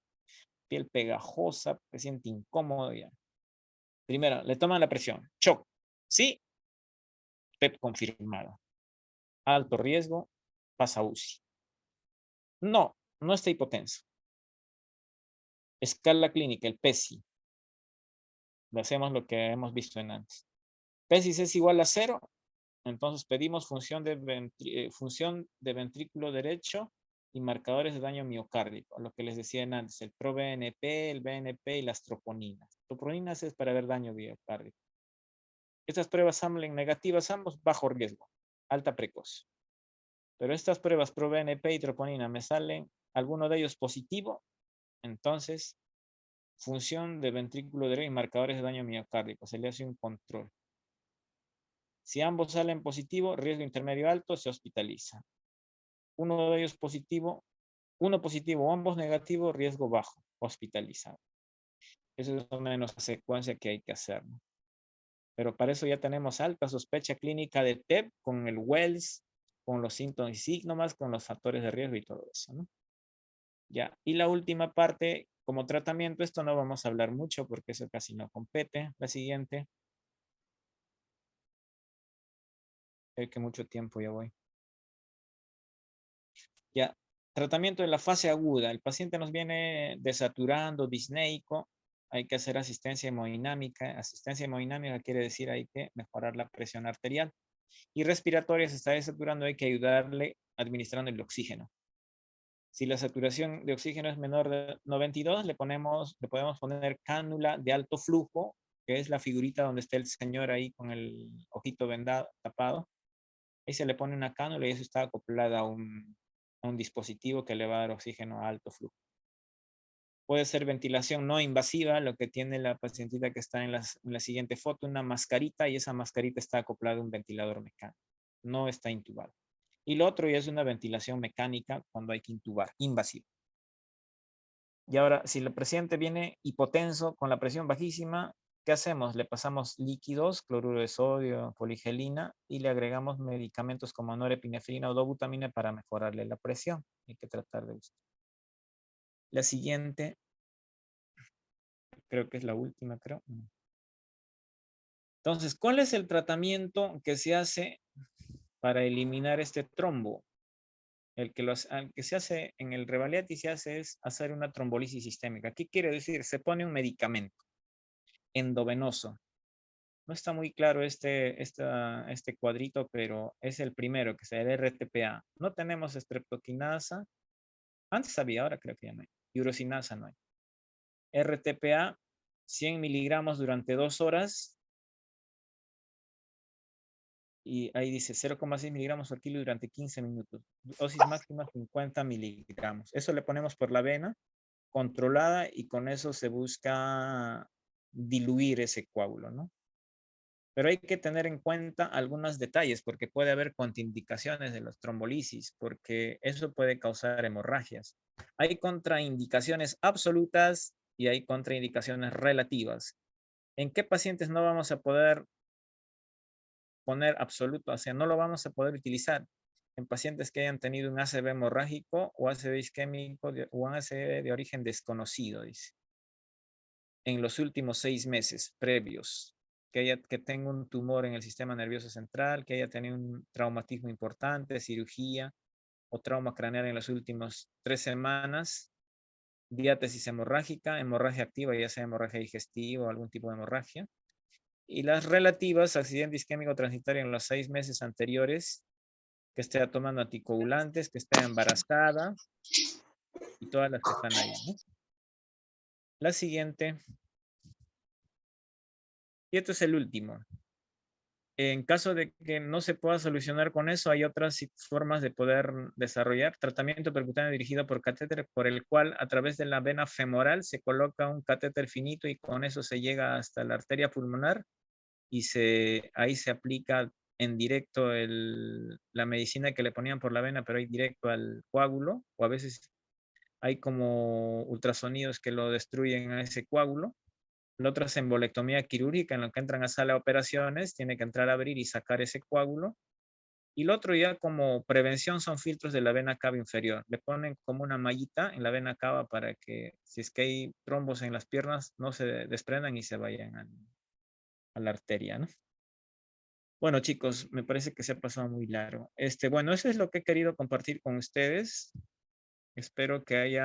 piel pegajosa, se siente incómodo ya. Primero, le toman la presión. Shock. Sí, PEP confirmado. Alto riesgo, pasa UCI. No, no está hipotenso. Escala clínica, el PESI. Le hacemos lo que hemos visto en antes. PESI es igual a 0, entonces pedimos función de ventrículo derecho y marcadores de daño miocárdico, lo que les decía antes, el ProBNP, el BNP y las troponinas. Troponinas es para ver daño miocárdico. Estas pruebas salen negativas ambos, bajo riesgo, alta precoz. Pero estas pruebas ProBNP y troponina me salen alguno de ellos positivo, entonces función de ventrículo derecho y marcadores de daño miocárdico, se le hace un control. Si ambos salen positivo, riesgo intermedio alto, se hospitaliza. Uno de ellos positivo, uno positivo o ambos negativos, riesgo bajo, hospitalizado. Esa es más o menos la secuencia que hay que hacer, ¿no? Pero para eso ya tenemos alta sospecha clínica de TEP con el Wells, con los síntomas y síntomas, con los factores de riesgo y todo eso, ¿no? Ya. Y la última parte, como tratamiento, esto no vamos a hablar mucho porque eso casi no compete. La siguiente. Que mucho tiempo ya voy. Ya. Tratamiento de la fase aguda. El paciente nos viene desaturando, disneico. Hay que hacer asistencia hemodinámica. Asistencia hemodinámica quiere decir hay que mejorar la presión arterial. Y respiratoria se está desaturando, hay que ayudarle administrando el oxígeno. Si la saturación de oxígeno es menor de 92, le podemos poner cánula de alto flujo, que es la figurita donde está el señor ahí con el ojito vendado, tapado. Ahí se le pone una cánula y eso está acoplada a un dispositivo que le va a dar oxígeno a alto flujo. Puede ser ventilación no invasiva, lo que tiene la pacientita que está en la siguiente foto, una mascarita, y esa mascarita está acoplada a un ventilador mecánico. No está intubado. Y lo otro ya es una ventilación mecánica cuando hay que intubar, invasiva. Y ahora, si el paciente viene hipotenso con la presión bajísima, ¿qué hacemos? Le pasamos líquidos, cloruro de sodio, poligelina, y le agregamos medicamentos como norepinefrina o dobutamina para mejorarle la presión. Hay que tratar de usar. La siguiente, creo que es la última, creo. Entonces, ¿cuál es el tratamiento que se hace para eliminar este trombo? El que se hace en el Revaliati se hace es hacer una trombolisis sistémica. ¿Qué quiere decir? Se pone un medicamento endovenoso. No está muy claro este cuadrito, pero es el primero, que es el RTPA. No tenemos streptokinasa. Antes había, ahora creo que ya no hay. Urosinasa no hay. RTPA, 100 miligramos durante 2 horas. Y ahí dice 0,6 miligramos por kilo durante 15 minutos. Dosis máxima 50 miligramos. Eso le ponemos por la vena controlada y con eso se busca diluir ese coágulo, ¿no? Pero hay que tener en cuenta algunos detalles porque puede haber contraindicaciones de los trombolisis, porque eso puede causar hemorragias. Hay contraindicaciones absolutas y hay contraindicaciones relativas. ¿En qué pacientes no vamos a poder poner absoluto? O sea, no lo vamos a poder utilizar en pacientes que hayan tenido un ACV hemorrágico o ACV isquémico o un ACV de origen desconocido, dice. En los últimos 6 meses previos, que tenga un tumor en el sistema nervioso central, que haya tenido un traumatismo importante, cirugía o trauma craneal en las últimas 3 semanas, diátesis hemorrágica, hemorragia activa, ya sea hemorragia digestiva o algún tipo de hemorragia, y las relativas, accidente isquémico transitorio en los 6 meses anteriores, que esté tomando anticoagulantes, que esté embarazada y todas las que están ahí, ¿no? La siguiente, y esto es el último. En caso de que no se pueda solucionar con eso, hay otras formas de poder desarrollar tratamiento percutáneo dirigido por catéter, por el cual a través de la vena femoral se coloca un catéter finito y con eso se llega hasta la arteria pulmonar y ahí se aplica en directo la medicina que le ponían por la vena, pero ahí directo al coágulo, o a veces hay como ultrasonidos que lo destruyen a ese coágulo. La otra es embolectomía quirúrgica, en lo que entran a sala de operaciones, tiene que entrar a abrir y sacar ese coágulo. Y lo otro ya como prevención son filtros de la vena cava inferior. Le ponen como una mallita en la vena cava para que si es que hay trombos en las piernas no se desprendan y se vayan a la arteria, ¿no? Bueno, chicos, me parece que se ha pasado muy largo. Bueno, eso es lo que he querido compartir con ustedes. Espero que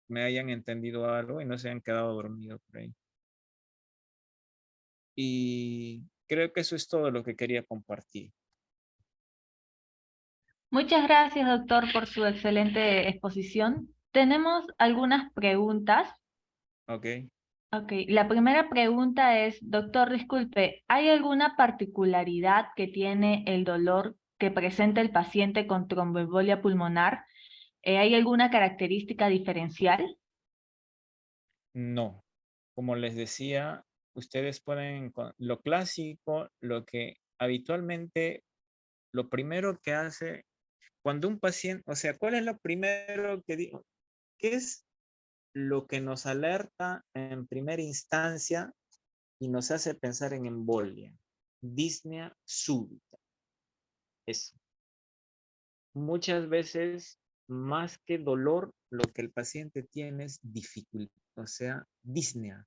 me hayan entendido algo y no se hayan quedado dormidos por ahí. Y creo que eso es todo lo que quería compartir. Muchas gracias, doctor, por su excelente exposición. Tenemos algunas preguntas. Ok. Ok, la primera pregunta es, doctor, disculpe, ¿hay alguna particularidad que tiene el dolor que presenta el paciente con tromboembolia pulmonar? ¿Hay alguna característica diferencial? No. Como les decía, ustedes pueden, lo clásico, lo que habitualmente, lo primero que hace cuando un paciente, o sea, ¿cuál es lo primero que digo? ¿Qué es lo que nos alerta en primera instancia y nos hace pensar en embolia, disnea súbita. Eso. Muchas veces, más que dolor, lo que el paciente tiene es dificultad, o sea, disnea,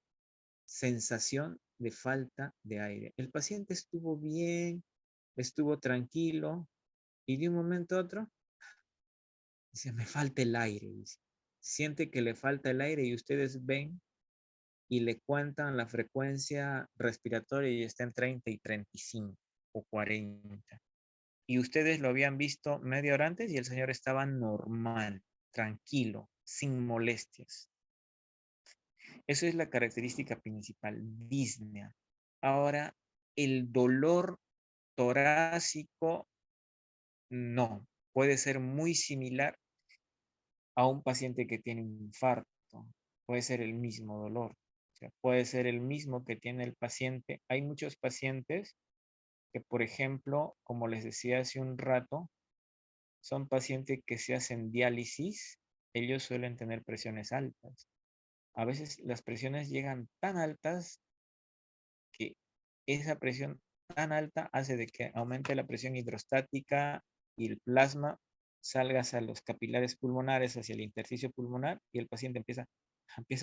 sensación de falta de aire. El paciente estuvo bien, estuvo tranquilo y de un momento a otro dice, me falta el aire. Dice. Siente que le falta el aire y ustedes ven y le cuentan la frecuencia respiratoria y está en 30 y 35 o 40. Y ustedes lo habían visto media hora antes y el señor estaba normal, tranquilo, sin molestias. Eso es la característica principal, disnea. Ahora, el dolor torácico, no. Puede ser muy similar a un paciente que tiene un infarto. Puede ser el mismo dolor. O sea, puede ser el mismo que tiene el paciente. Hay muchos pacientes que, por ejemplo, como les decía hace un rato, son pacientes que se hacen diálisis. Ellos suelen tener presiones altas. A veces las presiones llegan tan altas que esa presión tan alta hace de que aumente la presión hidrostática y el plasma salga hacia los capilares pulmonares, hacia el intersticio pulmonar y el paciente empieza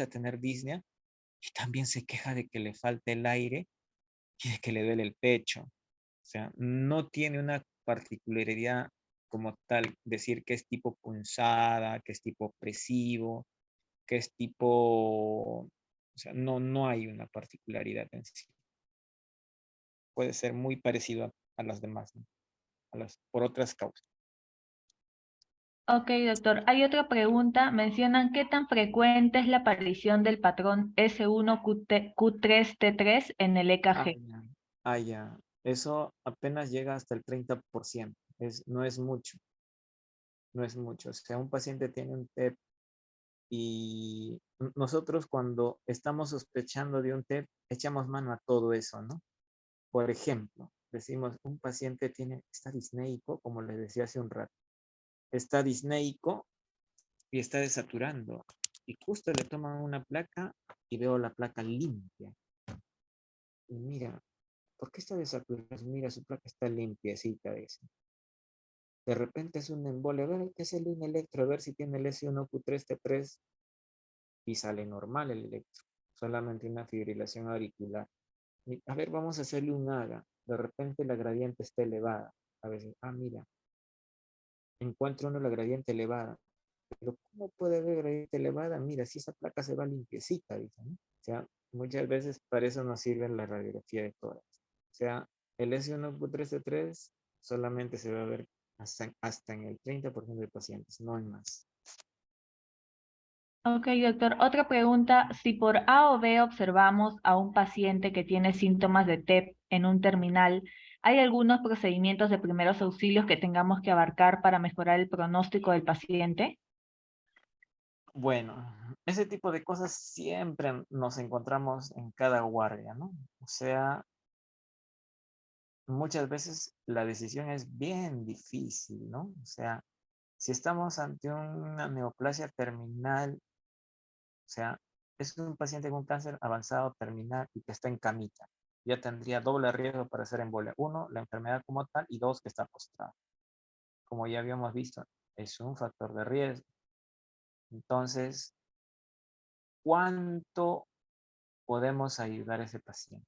a tener disnea y también se queja de que le falta el aire y de que le duele el pecho. O sea, no tiene una particularidad como tal, decir que es tipo punzada, que es tipo opresivo, que es tipo, o sea, no hay una particularidad en sí. Puede ser muy parecido a las demás, ¿no? Por otras causas. Ok, doctor. Hay otra pregunta. Mencionan qué tan frecuente es la aparición del patrón S1Q3T3 en el Ah, EKG. ya. Ah, ya. Eso apenas llega hasta el 30%. No es mucho. No es mucho. O sea, un paciente tiene un TEP y nosotros cuando estamos sospechando de un TEP, echamos mano a todo eso, ¿no? Por ejemplo, decimos, un paciente está disneico, como les decía hace un rato. Está disneico y está desaturando. Y justo le toman una placa y veo la placa limpia. Y mira, ¿por qué está desaturado? Mira, su placa está limpiecita. Esa. De repente es un embolio. A ver, hay que hacerle un electro, a ver si tiene el S1Q3T3 y sale normal el electro. Solamente una fibrilación auricular. Y, a ver, vamos a hacerle un AGA. De repente la gradiente está elevada. A veces, mira, encuentro uno la gradiente elevada. Pero ¿cómo puede haber gradiente elevada? Mira, si esa placa se va limpiecita, dicen, ¿no? O sea, muchas veces para eso nos sirve la radiografía de tórax. O sea, el S1Q3T3 solamente se va a ver hasta en el 30% de pacientes, no en más. Ok, doctor. Otra pregunta. Si por A o B observamos a un paciente que tiene síntomas de TEP en un terminal, ¿hay algunos procedimientos de primeros auxilios que tengamos que abarcar para mejorar el pronóstico del paciente? Bueno, ese tipo de cosas siempre nos encontramos en cada guardia, ¿no? O sea, muchas veces la decisión es bien difícil, ¿no? O sea, si estamos ante una neoplasia terminal, o sea, es un paciente con cáncer avanzado terminal y que está en camita. Ya tendría doble riesgo para hacer embolia. Uno, la enfermedad como tal, y dos, que está postrado. Como ya habíamos visto, es un factor de riesgo. Entonces, ¿cuánto podemos ayudar a ese paciente?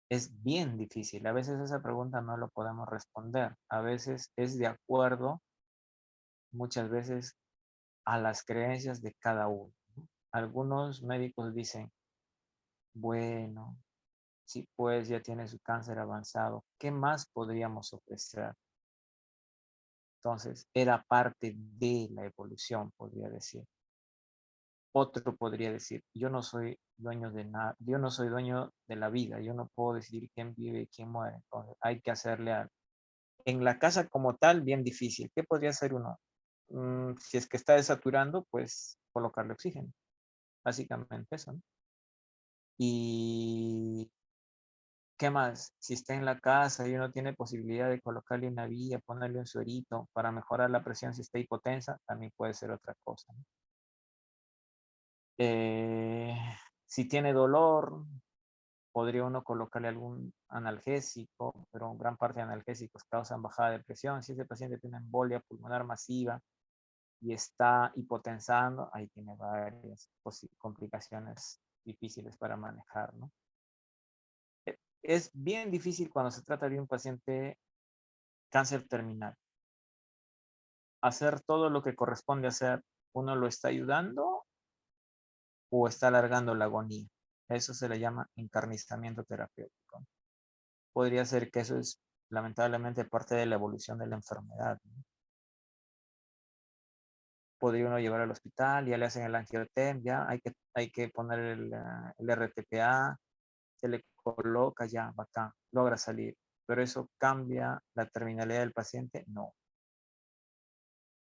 Es bien difícil. A veces esa pregunta no lo podemos responder. A veces es de acuerdo, muchas veces, a las creencias de cada uno. Algunos médicos dicen, bueno, si pues ya tiene su cáncer avanzado, ¿qué más podríamos ofrecer? Entonces, era parte de la evolución, podría decir. Otro podría decir, yo no soy dueño de nada, yo no soy dueño de la vida, yo no puedo decidir quién vive y quién muere. Entonces, hay que hacerle algo. En la casa como tal, bien difícil. ¿Qué podría hacer uno? Si es que está desaturando, pues colocarle oxígeno. Básicamente eso, ¿no? Y ¿qué más? Si está en la casa y uno tiene posibilidad de colocarle una vía, ponerle un suerito para mejorar la presión si está hipotensa, también puede ser otra cosa, ¿no? Si tiene dolor, podría uno colocarle algún analgésico, pero gran parte de analgésicos causan bajada de presión. Si ese paciente tiene embolia pulmonar masiva y está hipotensando, ahí tiene varias complicaciones difíciles para manejar, ¿no? Es bien difícil cuando se trata de un paciente cáncer terminal. Hacer todo lo que corresponde hacer, ¿uno lo está ayudando o está alargando la agonía? Eso se le llama encarnizamiento terapéutico. Podría ser que eso es lamentablemente parte de la evolución de la enfermedad, ¿no? Podría uno llevar al hospital, ya le hacen el angiotem, ya hay que poner el RTPA, se le coloca ya, bacán, logra salir. Pero eso cambia la terminalidad del paciente, no.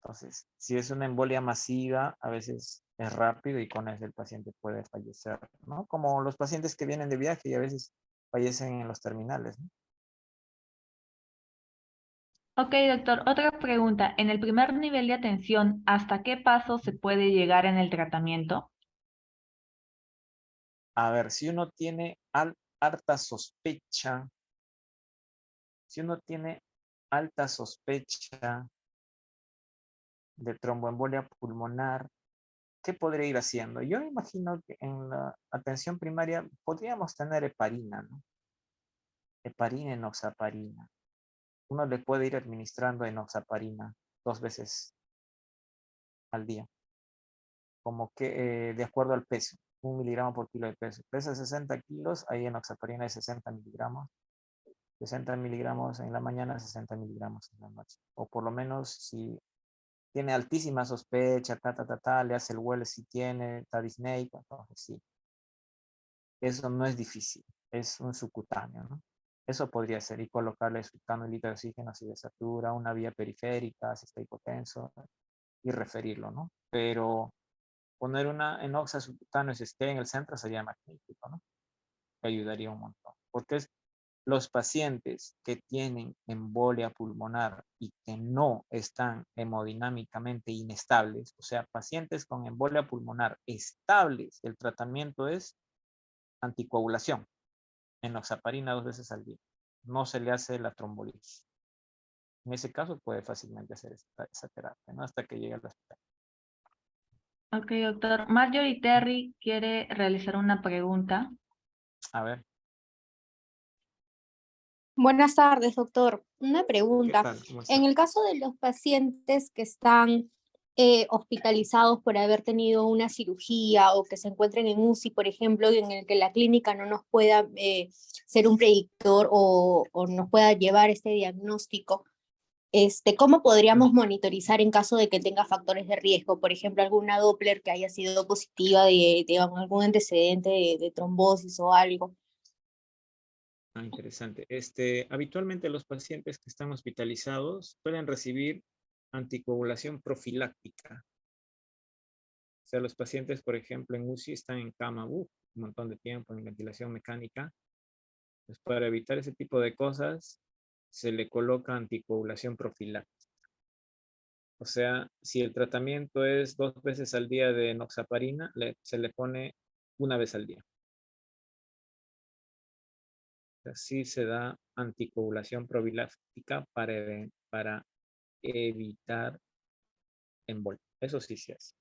Entonces, si es una embolia masiva, a veces es rápido y con eso el paciente puede fallecer, ¿no? Como los pacientes que vienen de viaje y a veces fallecen en los terminales, ¿no? Ok, doctor, otra pregunta. En el primer nivel de atención, ¿hasta qué paso se puede llegar en el tratamiento? A ver, si uno tiene alta sospecha, si uno tiene alta sospecha de tromboembolia pulmonar, ¿qué podría ir haciendo? Yo imagino que en la atención primaria podríamos tener heparina, ¿no? Heparina, enoxaparina. Uno le puede ir administrando enoxaparina 2 veces al día, como que de acuerdo al peso, 1 miligramo por kilo de peso. Pesa 60 kilos, ahí enoxaparina de 60 miligramos. 60 miligramos en la mañana, 60 miligramos en la noche. O por lo menos si tiene altísima sospecha, le hace el huele si tiene, está Disney, entonces sí. Eso no es difícil, es un subcutáneo, ¿no? Eso podría ser, y colocarle subcutáneo litro de oxígeno si desatura, una vía periférica, si está hipotenso, y referirlo, ¿no? Pero poner una enoxa subcutáneo si esté en el centro sería magnífico, ¿no? Que ayudaría un montón. Porque es los pacientes que tienen embolia pulmonar y que no están hemodinámicamente inestables, o sea, pacientes con embolia pulmonar estables, el tratamiento es anticoagulación, enoxaparina 2 veces al día. No se le hace la trombolisis. En ese caso puede fácilmente hacer esa terapia, ¿no? Hasta que llegue al hospital. Ok, doctor. Marjorie Terry quiere realizar una pregunta. A ver, Buenas tardes, doctor. Una ¿qué pregunta. tal? ¿Cómo está? En el caso de los pacientes que están hospitalizados por haber tenido una cirugía o que se encuentren en UCI, por ejemplo, en el que la clínica no nos pueda ser un predictor o nos pueda llevar este diagnóstico, ¿cómo podríamos monitorizar en caso de que tenga factores de riesgo? Por ejemplo, alguna Doppler que haya sido positiva de algún antecedente de trombosis o algo. Ah, interesante. Habitualmente los pacientes que están hospitalizados pueden recibir anticoagulación profiláctica. O sea, los pacientes, por ejemplo, en UCI están en cama, un montón de tiempo en ventilación mecánica. Pues para evitar ese tipo de cosas, se le coloca anticoagulación profiláctica. O sea, si el tratamiento es 2 veces al día de enoxaparina, se le pone 1 vez al día. Así se da anticoagulación profiláctica para evitar embolia. Eso sí se hace.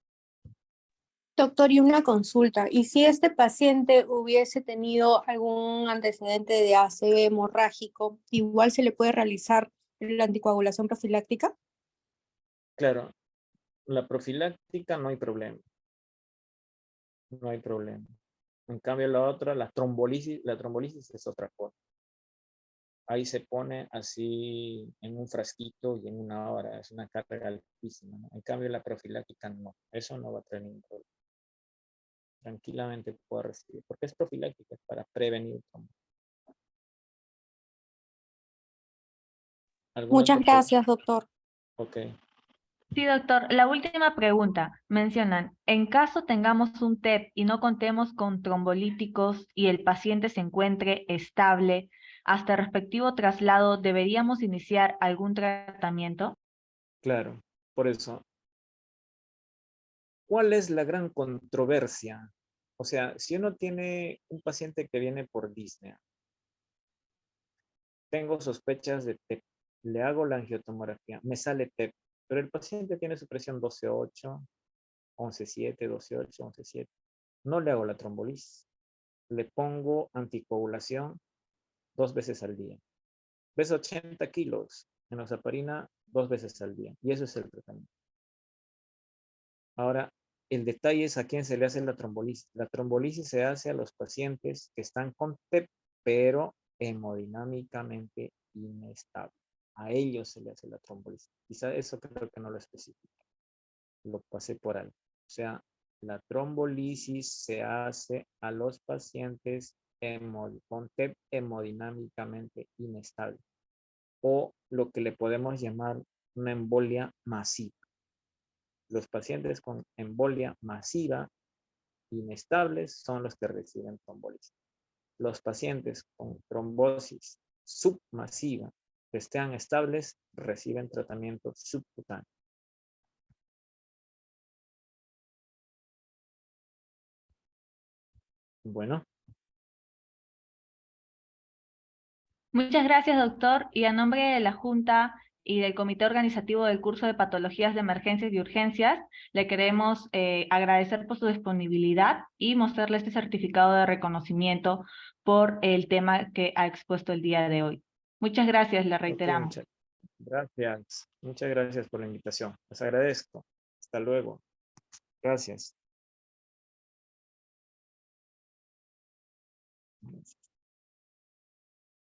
Doctor, y una consulta. ¿Y si este paciente hubiese tenido algún antecedente de ACV hemorrágico, igual se le puede realizar la anticoagulación profiláctica? Claro, la profiláctica no hay problema. No hay problema. En cambio, la otra, la trombolisis es otra cosa. Ahí se pone así en un frasquito y en 1 hora. Es una carga altísima, ¿no? En cambio, la profiláctica no. Eso no va a traer ningún problema. Tranquilamente puede recibir. Porque es profiláctica, es para prevenir trombosis. ¿Alguna Muchas otra pregunta? gracias, doctor. Ok. Sí, doctor. La última pregunta. Mencionan, en caso tengamos un TEP y no contemos con trombolíticos y el paciente se encuentre estable, hasta el respectivo traslado, ¿deberíamos iniciar algún tratamiento? Claro. Por eso, ¿Cuál es la gran controversia? O sea, si uno tiene un paciente que viene por disnea, tengo sospechas de TEP, le hago la angiotomografía, me sale TEP, pero el paciente tiene su presión 12.8, 11.7, 12.8, 11.7. No le hago la trombolisis. Le pongo anticoagulación 2 veces al día. Pesa 80 kilos, enoxaparina 2 veces al día. Y eso es el tratamiento. Ahora, el detalle es a quién se le hace la trombolisis. La trombolisis se hace a los pacientes que están con TEP, pero hemodinámicamente inestable. A ellos se le hace la trombolisis. Quizá eso creo que no lo especifico. Lo pasé por algo. O sea, la trombolisis se hace a los pacientes con TEP hemodinámicamente inestable, o lo que le podemos llamar una embolia masiva. Los pacientes con embolia masiva inestables son los que reciben trombolisis. Los pacientes con trombosis submasiva que estén estables reciben tratamiento subcutáneo. Bueno, Muchas gracias, doctor. Y a nombre de la Junta y del Comité Organizativo del Curso de Patologías de Emergencias y Urgencias, le queremos agradecer por su disponibilidad y mostrarle este certificado de reconocimiento por el tema que ha expuesto el día de hoy. Muchas gracias, le ok, reiteramos. muchas gracias. Muchas gracias por la invitación. Les agradezco. Hasta luego. Gracias.